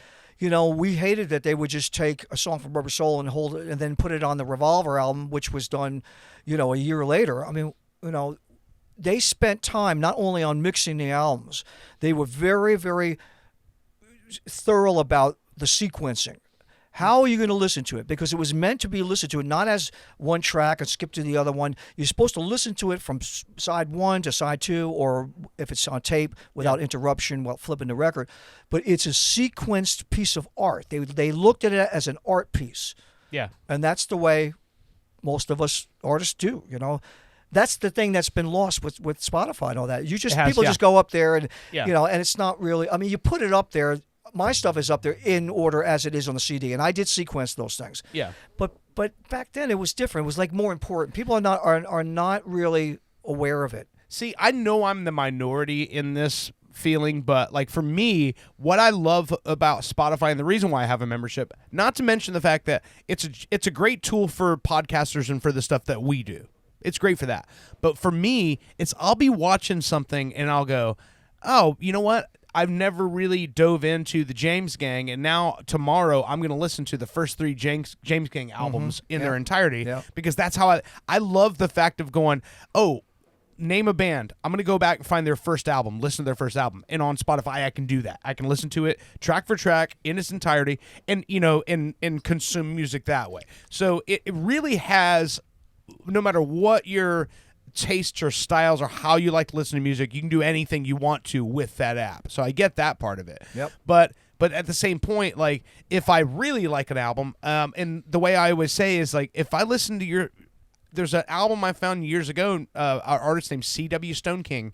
we hated that they would just take a song from Rubber Soul and hold it and then put it on the Revolver album, which was done, a year later. I mean, they spent time not only on mixing the albums, they were very, very thorough about the sequencing. How are you going to listen to it? Because it was meant to be listened to not as one track and skip to the other one. You're supposed to listen to it from side 1 to side 2, or if it's on tape, without interruption while flipping the record. But it's a sequenced piece of art. They looked at it as an art piece. Yeah. And that's the way most of us artists do, that's the thing that's been lost with Spotify and all that. People yeah. just go up there and Yeah. and it's not really. I mean, you put it up there. My stuff is up there in order as it is on the CD, and I did sequence those things. Yeah. But back then it was different. It was like more important. People are not really aware of it. See, I know I'm the minority in this feeling, but like for me, what I love about Spotify and the reason why I have a membership, not to mention the fact that it's a great tool for podcasters and for the stuff that we do. It's great for that. But for me, I'll be watching something and I'll go, oh, you know what? I've never really dove into the James Gang, and now tomorrow I'm going to listen to the first 3 James Gang albums in their entirety because that's how I love the fact of going, oh, name a band. I'm going to go back and find their first album, listen to their first album. And on Spotify, I can do that. I can listen to it track for track in its entirety and, and consume music that way. So it really has, no matter what your tastes or styles or how you like to listen to music, you can do anything you want to with that app. So I get that part of it. Yep. But at the same point, like if I really like an album, and the way I always say is like if I listen to there's an album I found years ago, our artist named C.W. Stone King,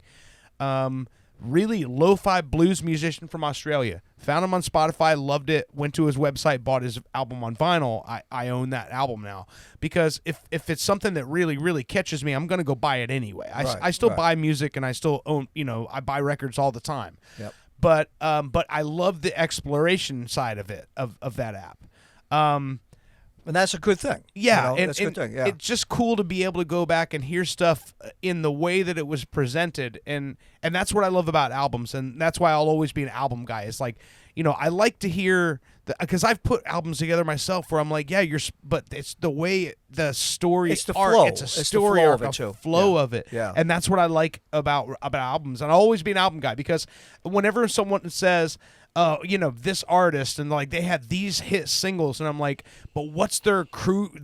really lo-fi blues musician from Australia. Found him on Spotify, loved it, went to his website, bought his album on vinyl. I own that album now because if it's something that really, really catches me, I'm going to go buy it anyway. I still buy music and I still own, I buy records all the time. Yep. But I love the exploration side of it, of that app. And that's a good thing. Yeah, that's a good thing. Yeah. It's just cool to be able to go back and hear stuff in the way that it was presented, and that's what I love about albums, and that's why I'll always be an album guy. It's like, I like to hear because I've put albums together myself where I'm like, yeah, but it's the way the story, it's the arc, flow. it's a It's the story flow arc, of it, too. a flow Yeah. of it, Yeah. and that's what I like about albums, and I'll always be an album guy because whenever someone says, this artist and like they had these hit singles, and I'm like, but what's their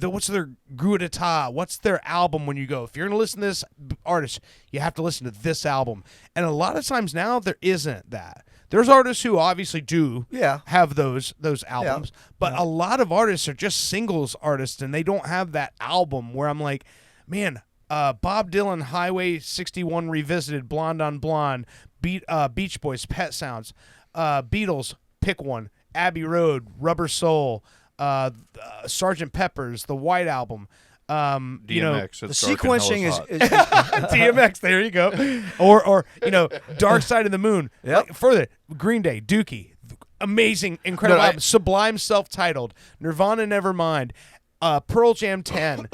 what's their coup d'etat? What's their album? When you go, if you're gonna listen to this artist, you have to listen to this album. And a lot of times now there isn't that. There's artists who obviously do have those albums, but a lot of artists are just singles artists and they don't have that album where I'm like, man, Bob Dylan, Highway 61 Revisited, Blonde on Blonde, Beach Boys, Pet Sounds, Beatles, pick one, Abbey Road, Rubber Soul, Sgt. Pepper's, the White Album. DMX. The sequencing is DMX. There you go. Or Dark Side of the Moon. Yep. Like, further, Green Day, Dookie, amazing, incredible album. Sublime, self-titled, Nirvana, Nevermind, Pearl Jam 10.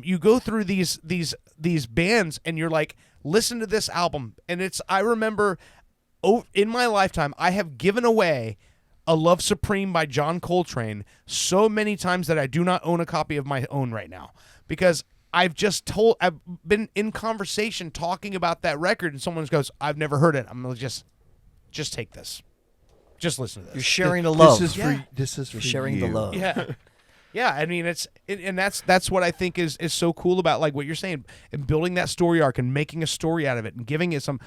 You go through these bands and you're like, listen to this album, and I remember. In my lifetime, I have given away A Love Supreme by John Coltrane so many times that I do not own a copy of my own right now because I've been in conversation talking about that record and someone goes, I've never heard it. I'm going to just take this. Just listen to this. you're sharing the love. This is for You're sharing you. the love. Yeah. Yeah, I mean and that's what I think is so cool about like what you're saying and building that story arc and making a story out of it and giving it some.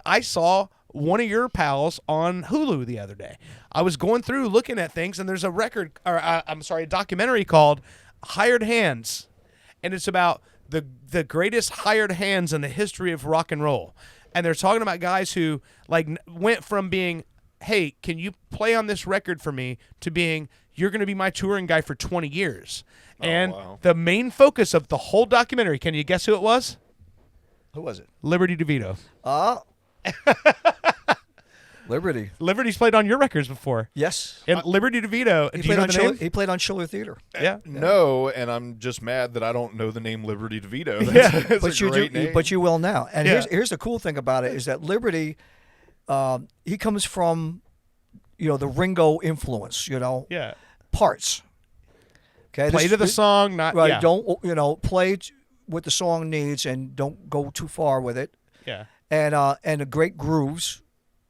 I saw one of your pals on Hulu the other day. I was going through looking at things and there's a documentary called Hired Hands, and it's about the greatest hired hands in the history of rock and roll, and they're talking about guys who like went from being, hey, can you play on this record for me, to being, you're going to be my touring guy for 20 years. And the main focus of the whole documentary, can you guess who it was? Who was it? Liberty DeVito. Liberty. Liberty's played on your records before. Yes. And Liberty DeVito, do you know the name? He played on Schiller Theater. Yeah. No, and I'm just mad that I don't know the name Liberty DeVito. But you great do. name. But you will now. And Yeah. here's the cool thing about it is that Liberty, he comes from, the Ringo influence. Yeah. Parts. Okay. Play to the song, not Right. Yeah. Don't play what the song needs and don't go too far with it. Yeah. And the great grooves.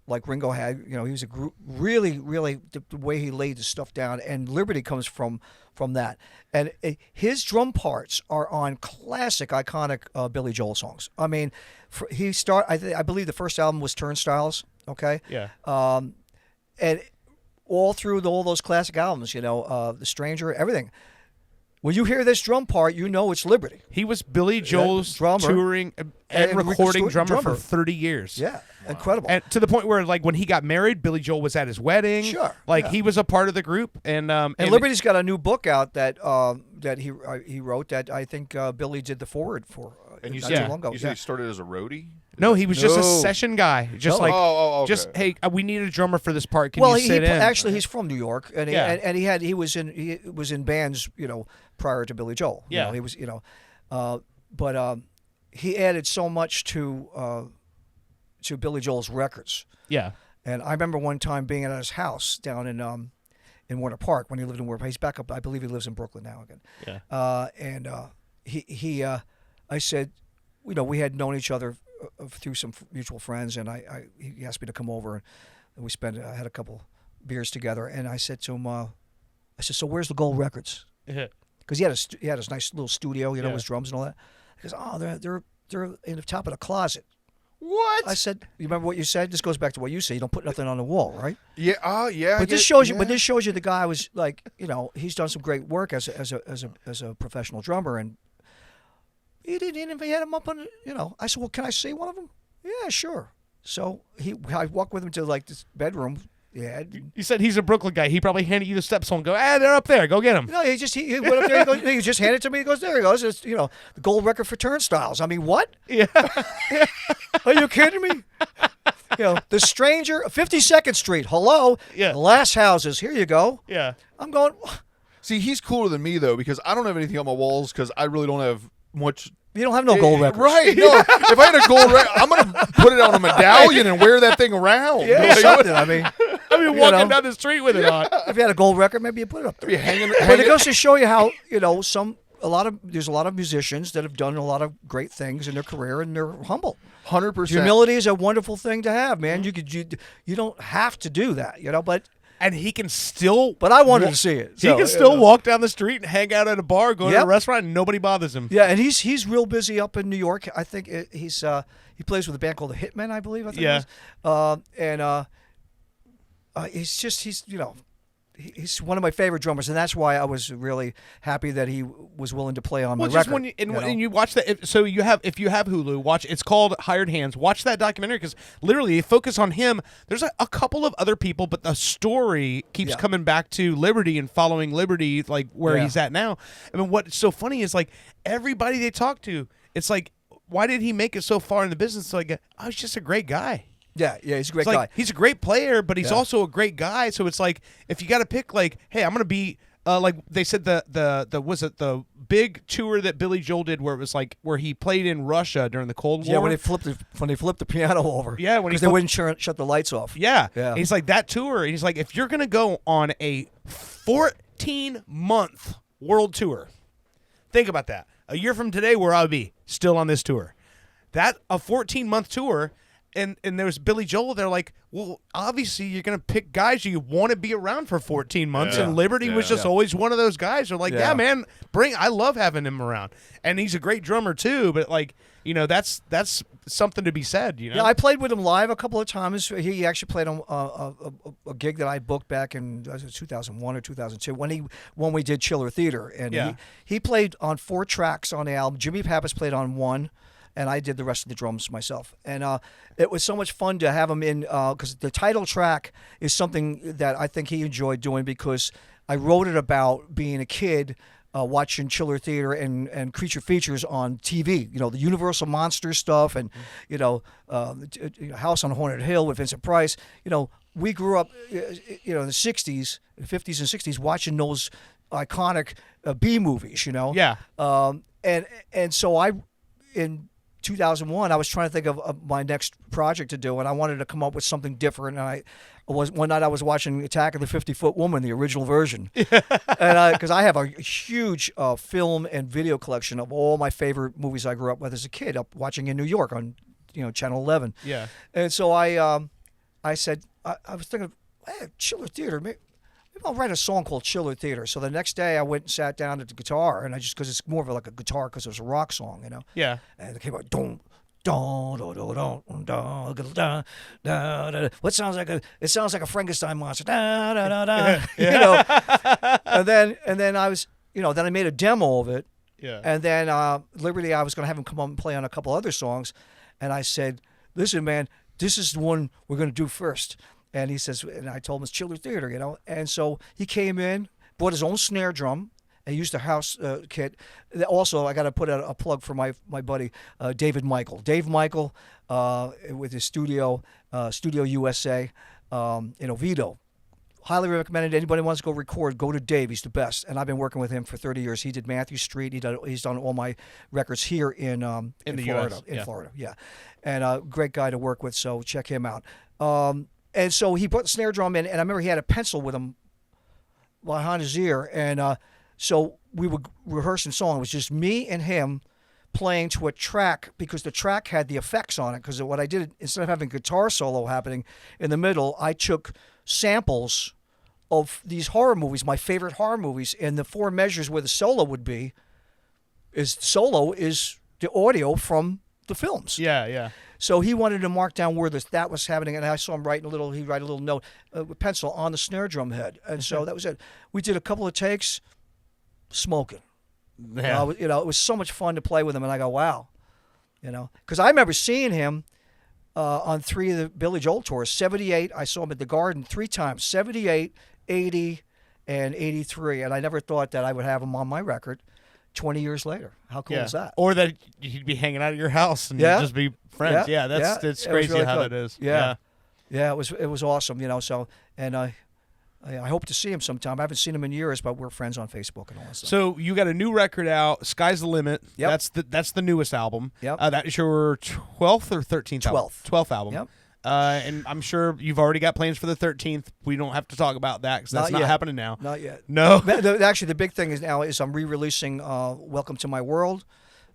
Like Ringo had, he was really, really the way he laid the stuff down, and Liberty comes from that. And his drum parts are on classic, iconic Billy Joel songs. I mean, I believe the first album was Turnstiles. Okay. Yeah. And all through all those classic albums, The Stranger, everything. When you hear this drum part, you know it's Liberty. He was Billy Joel's drummer. touring and And recording drummer drummer. for 30 years. Yeah, incredible. And to the point where, like, when he got married, Billy Joel was at his wedding. Sure, Like, yeah. he was a part of the group. And Liberty's got a new book out that he wrote that I think Billy did the forward for. And you not said too long ago. you said he started as a roadie. No, he was just a No. session guy. Just No. like, Okay. just, hey, we need a drummer for this part. Can Well, you sit in? actually he's from New York, and he, Yeah. and he was in bands, prior to Billy Joel. Yeah. He was, but he added so much to Billy Joel's records. Yeah. And I remember one time being at his house down in Warner Park when he lived in Warner Park. He's back up. I believe he lives in Brooklyn now again. Yeah. I said, we had known each other through some mutual friends, and he asked me to come over, and I had a couple beers together, and I said to him, I said, so where's the Gold Records? Because he had his nice little studio, Yeah. his drums and all that. He goes, oh, they're in the top of the closet. What? I said, you remember what you said? This goes back to what you said. You don't put nothing on the wall, right? Yeah. Yeah. But this shows you. But this shows you the guy was like, he's done some great work as a professional drummer, and he had him up on. I said, well, can I see one of them? Yeah, sure. So I walked with him to like this bedroom. Yeah. You said he's a Brooklyn guy. He probably handed you the steps and go, they're up there. Go get them. No, he went up there. He just handed it to me. He goes, there he goes. It's the gold record for turnstiles. I mean, what? Yeah. Are you kidding me? The Stranger, 52nd Street. Hello. Yeah. Glass houses. Here you go. Yeah. I'm going. See, he's cooler than me though because I don't have anything on my walls because I really don't have much. You don't have no gold records. Right. No. If I had a gold record, I'm going to put it on a medallion and wear that thing around. Yeah, something. I mean, Walking down the street with it on. if you had a gold record, maybe you put it up there. Be hanging, But it goes to show you how there's a lot of musicians that have done a lot of great things in their career, and they're humble. 100%. Humility is a wonderful thing to have, man. You don't have to do that, but And he can still. I wanted to see it. He So, can still walk down the street and hang out at a bar, go to Yep. a restaurant, and nobody bothers him. Yeah, and he's real busy up in New York. I think he plays with a band called the Hitmen, I believe. I think Yeah. it is. He's one of my favorite drummers, and that's why I was really happy that he was willing to play on my Well, just record. when and you watch that, if you have Hulu, watch. It's called Hired Hands. Watch that documentary because literally they focus on him. There's a couple of other people, but the story keeps Yeah. coming back to Liberty and following Liberty, like where Yeah. he's at now. I mean, what's so funny is like everybody they talk to, it's like, why did he make it so far in the business? It's like, oh, he's just a great guy. Yeah, he's a great It's like, guy. he's a great player, but he's Yeah. also a great guy. So it's like if you got to pick, like, hey, I'm gonna be like they said the big tour that Billy Joel did where it was like where he played in Russia during the Cold War. Yeah, when they flipped the piano over. Yeah, when he 'cause they wouldn't shut the lights off. Yeah. Yeah. He's like that tour. He's like, if you're gonna go on a 14-month world tour, think about that. A year from today, where I'll be still on this tour. That a 14-month tour. And there's Billy Joel. They're like, well, obviously you're gonna pick guys you want to be around for 14 months. Yeah. And Liberty was just Yeah. always one of those guys. They're like, yeah, Yeah. man, I love having him around. And he's a great drummer too. But like, that's something to be said. Yeah, I played with him live a couple of times. He actually played on a gig that I booked back in 2001 or 2002 when we did Chiller Theater, and Yeah. he played on 4 tracks on the album. Jimmy Pappas played on 1. And I did the rest of the drums myself. And it was so much fun to have him in because the title track is something that I think he enjoyed doing because I wrote it about being a kid watching Chiller Theater and Creature Features on TV. The Universal Monsters stuff and, House on Haunted Hill with Vincent Price. We grew up, in the 60s, 50s and 60s watching those iconic B movies, Yeah. And so in 2001, I was trying to think of my next project to do, and I wanted to come up with something different. And one night I was watching Attack of the 50-Foot Woman, the original version, and because I have a huge film and video collection of all my favorite movies I grew up with as a kid, up watching in New York on Channel 11. Yeah. And so I said I was thinking, hey, Chiller Theater, maybe I'll write a song called Chiller Theater. So the next day I went and sat down at the guitar, and because it's more of like a guitar because it was a rock song, Yeah. And it came out, dum, dum, dum, dum, dum, dum, dum, dum. What sounds like it sounds like a Frankenstein monster. Da, da, da, da. And then then I made a demo of it. Yeah. And then Liberty, I was going to have him come up and play on a couple other songs. And I said, listen, man, this is the one we're going to do first. And he says, and I told him it's Chiller Theater, And so he came in, bought his own snare drum, and used a house kit. Also, I got to put out a plug for my buddy, David Michael. Dave Michael with his Studio USA in Oviedo. Highly recommended. Anybody wants to go record, go to Dave. He's the best. And I've been working with him for 30 years. He did Matthew Street. He's done all my records here in the Florida. US. In Florida, yeah. And a great guy to work with, so check him out. And so he put the snare drum in, and I remember he had a pencil with him behind his ear. And so we would rehearse a song. It was just me and him playing to a track because the track had the effects on it. Because what I did, instead of having guitar solo happening in the middle, I took samples of these horror movies, my favorite horror movies, and the 4 measures where the solo would be is the audio from the films. Yeah. So he wanted to mark down where that was happening, and I saw him he'd write a little note with pencil on the snare drum head. And so that was it. We did a couple of takes, smoking. Yeah. It was so much fun to play with him, and I go, wow. Because I remember seeing him on 3 of the Billy Joel tours. 78, I saw him at the Garden 3 times, 78, 80, and 83. And I never thought that I would have him on my record 20 years later. How cool is that? Or that he'd be hanging out at your house and Yeah. you'd just be friends. Yeah, it's It was crazy really how good. that is. Yeah, it was awesome, So, and I hope to see him sometime. I haven't seen him in years, but we're friends on Facebook and all that stuff. So you got a new record out, Sky's the Limit. Yep. That's the newest album. Yep. That is your 12th or 13th album? 12th album. Yep. And I'm sure you've already got plans for the 13th. We don't have to talk about that because that's Not not yet. happening now. Not yet. No. Actually, the big thing is I'm re-releasing Welcome to My World.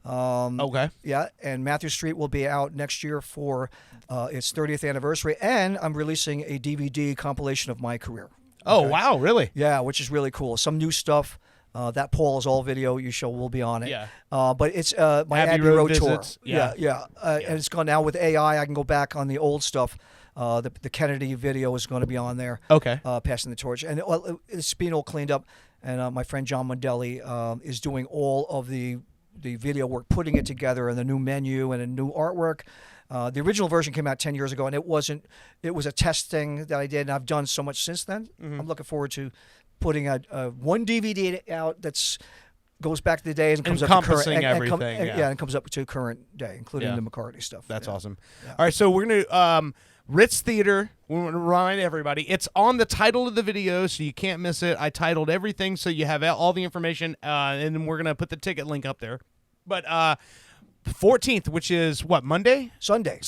Okay. Yeah, and Matthew Street will be out next year for its 30th anniversary, and I'm releasing a DVD compilation of my career. Oh, Okay. wow, really? Yeah, which is really cool. Some new stuff. That Paul is All video you show will be on it. Yeah. But it's my Abbey Abbey Road Road visits. tour. Yeah. And it's gone now with AI. I can go back on the old stuff. The Kennedy video is going to be on there. Okay. Passing the torch, and it's being all cleaned up. And my friend John Mondelli is doing all of the video work, putting it together, and the new menu and a new artwork. The original version came out 10 years ago, and it was a test thing that I did, and I've done so much since then. Mm-hmm. I'm looking forward to putting one DVD out that's goes back to the days and comes up to current, Encompassing everything, yeah. and comes up to current day, including Yeah. the McCartney stuff. That's Yeah. awesome. Yeah. All right, so we're going to Ritz Theater. We want to remind everybody. It's on the title of the video, so you can't miss it. I titled everything, so you have all the information, and then we're going to put the ticket link up there. But 14th, which is what, Monday? Sunday.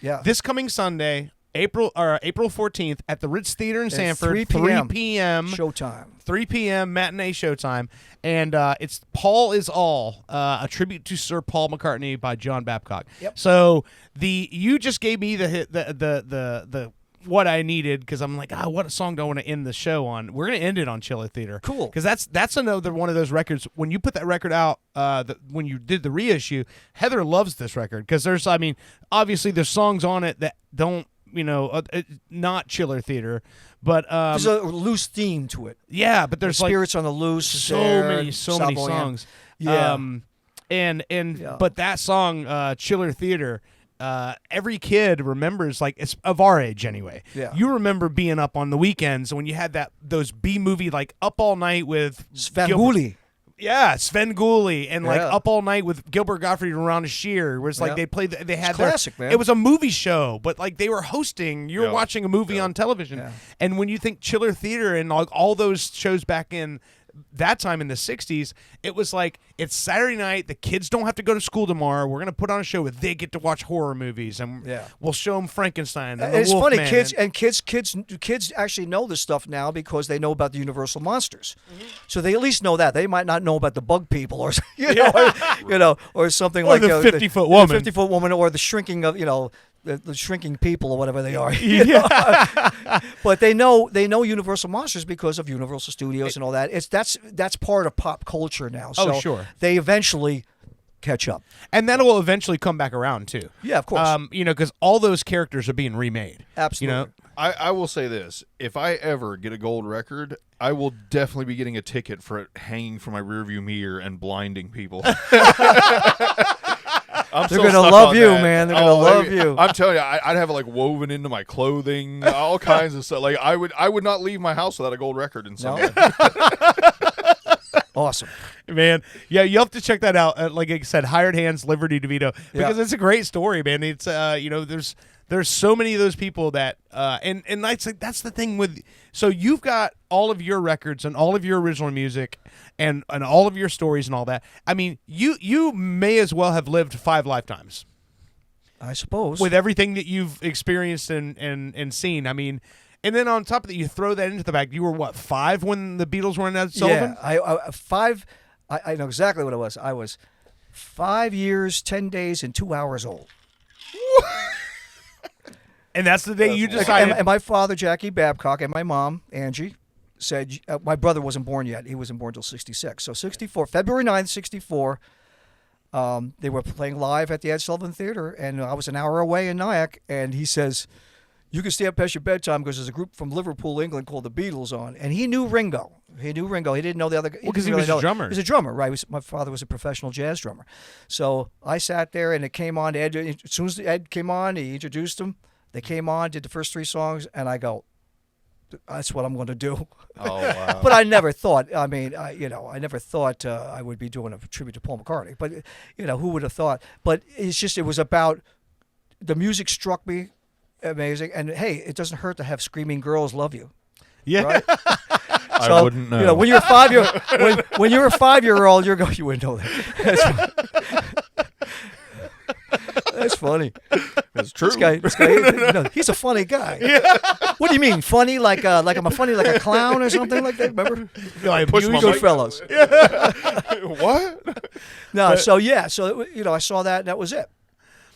Yeah. This coming Sunday, April 14th at the Ritz Theater in At Sanford, 3 p.m. 3 p.m. Showtime. 3 p.m. matinee showtime, and it's Paul is All, a tribute to Sir Paul McCartney by John Babcock. Yep. So you just gave me the what I needed because I'm like, what song do I want to end the show on? We're gonna end it on Chiller Theater. Cool. Because that's another one of those records. When you put that record out, when you did the reissue, Heather loves this record because obviously there's songs on it that don't. Not Chiller Theater, but There's a loose theme to it. yeah, but there's like Spirits on the Loose. so many Savoyant. songs. Yeah. And Yeah. but that song, Chiller Theater, every kid remembers, like, it's of our age anyway. Yeah. You remember being up on the weekends when you had those B movie like Up All Night with Svengoolie. Yeah, Sven Gulli and like Yeah. Up All Night with Gilbert Gottfried and Ron Shear, where it's like Yeah. they played, they had It's their classic, man. It was a movie show, but like they were hosting. You were Yeah. watching a movie on television, Yeah. and when you think Chiller Theater and like all those shows back in that time in the 60s, it was like it's Saturday night. The kids don't have to go to school tomorrow. We're gonna put on a show where they get to watch horror movies, and Yeah. we'll show them Frankenstein. And And the it's funny, Wolfman kids actually know this stuff now because they know about the Universal monsters. So they at least know that. They might not know about the bug people or or something Or like the 50-foot woman. 50-foot woman, or the shrinking of the shrinking people or whatever they are. But they know Universal monsters because of Universal Studios and all that. That's part of pop culture now. Oh, So sure. They eventually catch up. and that'll eventually come back around too. Yeah, of course. Because all those characters are being remade. Absolutely. I will say this: if I ever get a gold record, I will definitely be getting a ticket for it hanging from my rearview mirror and blinding people. They're gonna love you, man. They're gonna love you. I'm telling you, I'd have it like woven into my clothing, all kinds of stuff. Like I would not leave my house without a gold record in some way. Awesome, man. Yeah, you have to check that out. Like I said, Hired Hands, Liberty DeVito, because it's a great story, man. It's there's so many of those people that and that's the thing with. So you've got all of your records and all of your original music and all of your stories and all that. I mean, you may as well have lived 5 lifetimes, I suppose, with everything that you've experienced and seen. I mean. And then on top of that, you throw that into the bag. You were, what, 5 when the Beatles were in Ed Sullivan? Yeah, I 5. I know exactly what it was. I was 5 years, 10 days, and 2 hours old. And that's the day you decided. And my father, Jackie Babcock, and my mom, Angie, said, my brother wasn't born yet. He wasn't born until 66. So 64, February 9th, 64, they were playing live at the Ed Sullivan Theater, and I was an hour away in Nyack, and he says, you can stay up past your bedtime because there's a group from Liverpool, England called the Beatles on. And he knew Ringo. He didn't know the other guy. Well, because he was a drummer. He was a drummer, right? My father was a professional jazz drummer. So I sat there, and it came on. Ed, as soon as Ed came on, he introduced them. They came on, did the first 3 songs, and I go, that's what I'm going to do. Oh, wow. But I never thought, I never thought I would be doing a tribute to Paul McCartney. But, who would have thought? But it was about, the music struck me. Amazing, and hey, it doesn't hurt to have screaming girls love you. Yeah, right? I wouldn't know. When you're a 5-year when you're a 5-year-old, you wouldn't know that. That's funny. It's true. This guy, he's a funny guy. Yeah. What do you mean, funny? Like I'm a funny like a clown or something like that? Remember? Push my Good mic. fellows. What? No, But, so I saw that, and that was it.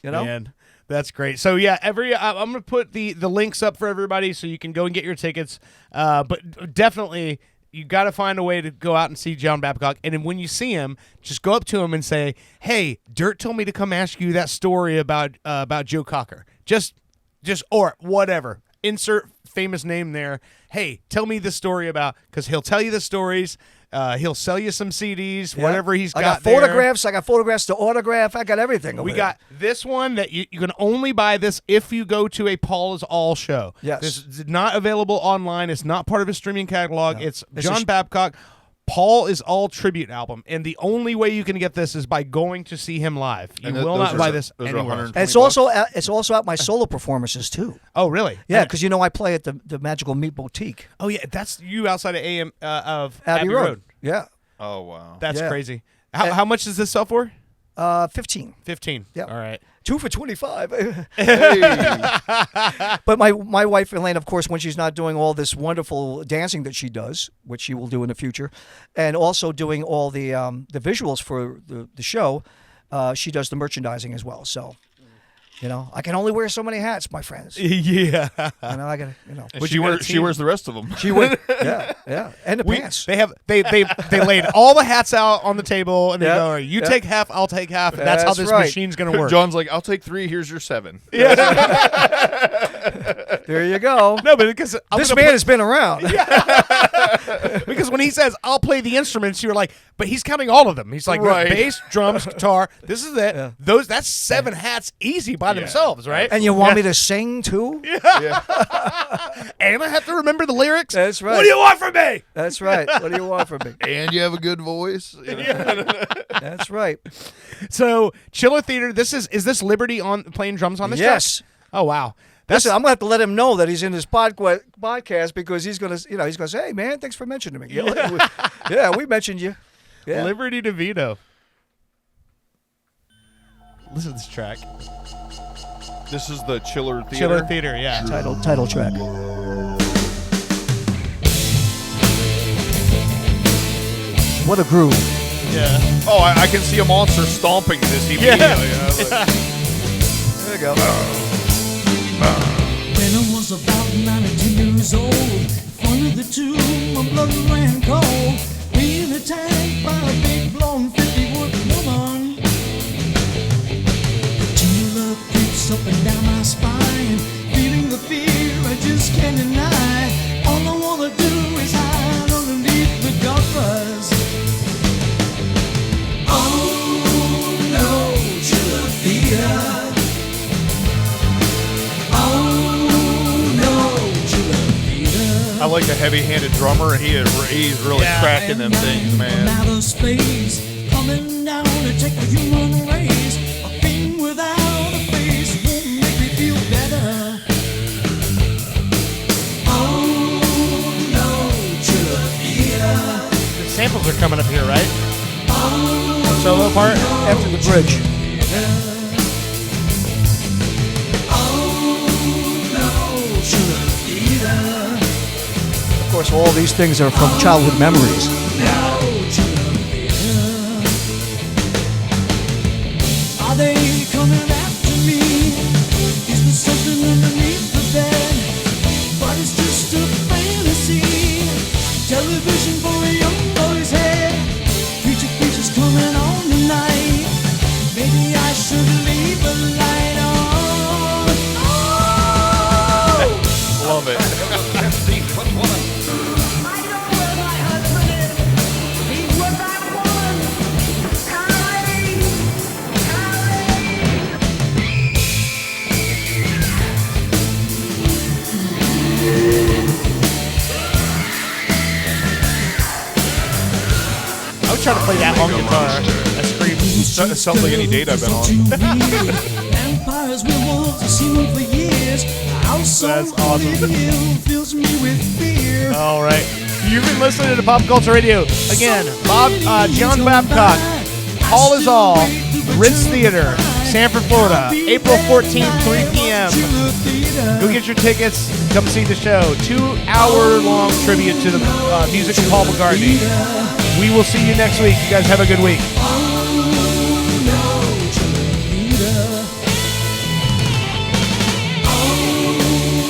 Man, that's great. So yeah, I'm gonna put the links up for everybody so you can go and get your tickets. But definitely, you got to find a way to go out and see John Babcock. And then when you see him, just go up to him and say, "Hey, Dirt told me to come ask you that story about Joe Cocker." Just or whatever. Insert famous name there. Hey, tell me the story about, because he'll tell you the stories. He'll sell you some CDs, whatever he's got. I got photographs. I got photographs to autograph. I got everything. We got this one that you can only buy this if you go to a Paul is All show. Yes. This is not available online. It's not part of his streaming catalog. No. It's John Babcock, Paul is All tribute album. And the only way you can get this is by going to see him live. You will not buy this anywhere else. And it's also at my solo performances too. Oh, really? Yeah, because I play at the Magical Meat Boutique. Oh, yeah. That's you outside of of Abbey Road. Yeah. Oh, wow. That's Yeah. crazy. How much does this sell for? 15. 15. Yep. All right. 2 for $25. Hey. But my wife Elaine, of course, when she's not doing all this wonderful dancing that she does, which she will do in the future, and also doing all the visuals for the show, she does the merchandising as well. So, I can only wear so many hats, my friends. Yeah. I got And she wears the rest of them. She went, yeah, and the pants. They laid all the hats out on the table and they Yep. go, all right, you Yep. take half, I'll take half, and that's how That's this right. machine's gonna work. John's like, I'll take 3. Here's your 7. There you go. No, but because This man has been around. because when he says I'll play the instruments, you're like, but he's counting all of them. He's like, Right. bass, drums, guitar. This is it. Yeah. That's 7 hats easy by themselves, right? And you want me to sing too? Yeah. And I have to remember the lyrics. That's right. What do you want from me? That's right. What do you want from me? And you have a good voice. That's right. So Chiller Theater. Is this Liberty on playing drums on this? Yes. track? Oh wow. That's Listen, I'm gonna have to let him know that he's in this podcast because he's gonna say, "Hey, man, thanks for mentioning me." Yeah, we mentioned you. Yeah. Liberty DeVito. Listen to this track. This is the Chiller Theater. Chiller Theater, yeah. Title track. What a groove. Yeah. Oh, I can see a monster stomping this immediately. There you go. When I was about 92 years old, front of the tomb, my blood ran cold. Being attacked by a big blown 50-foot woman. The chill creeps up and down my spine, feeling the the fear I just can't deny. All I wanna do is hide underneath the covers. Oh no to the theater. Oh no to the theater. I like a heavy-handed drummer, and he's really cracking them things, man. From outer space, coming down to take the human race. A thing without a face won't make me feel better. Oh no to the theater. The samples are coming up here, right? Solo part? After the bridge. Of course, all these things are from childhood memories. Are they coming after me? Is there something underneath the bed? But it's just a fantasy. Television for a young boy's head. Preacher's coming on tonight. Maybe I should leave the light on. Oh! Love it. I would try to play that on guitar. That screams. It sounds like any date I've been on. Empires with wolves have seen them for years. That's awesome. Fills me with fear. All right. You've been listening to Pop Culture Radio. Again, John Babcock, All Is All, Ritz Theater, Sanford, Florida, April 14th, 3 p.m. Go get your tickets. Come see the show. 2-hour-long tribute to the music of Paul McCartney. We will see you next week. You guys have a good week.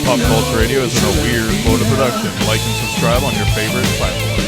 Pop Culture Radio is a weird Florida production. Like and subscribe on your favorite platform.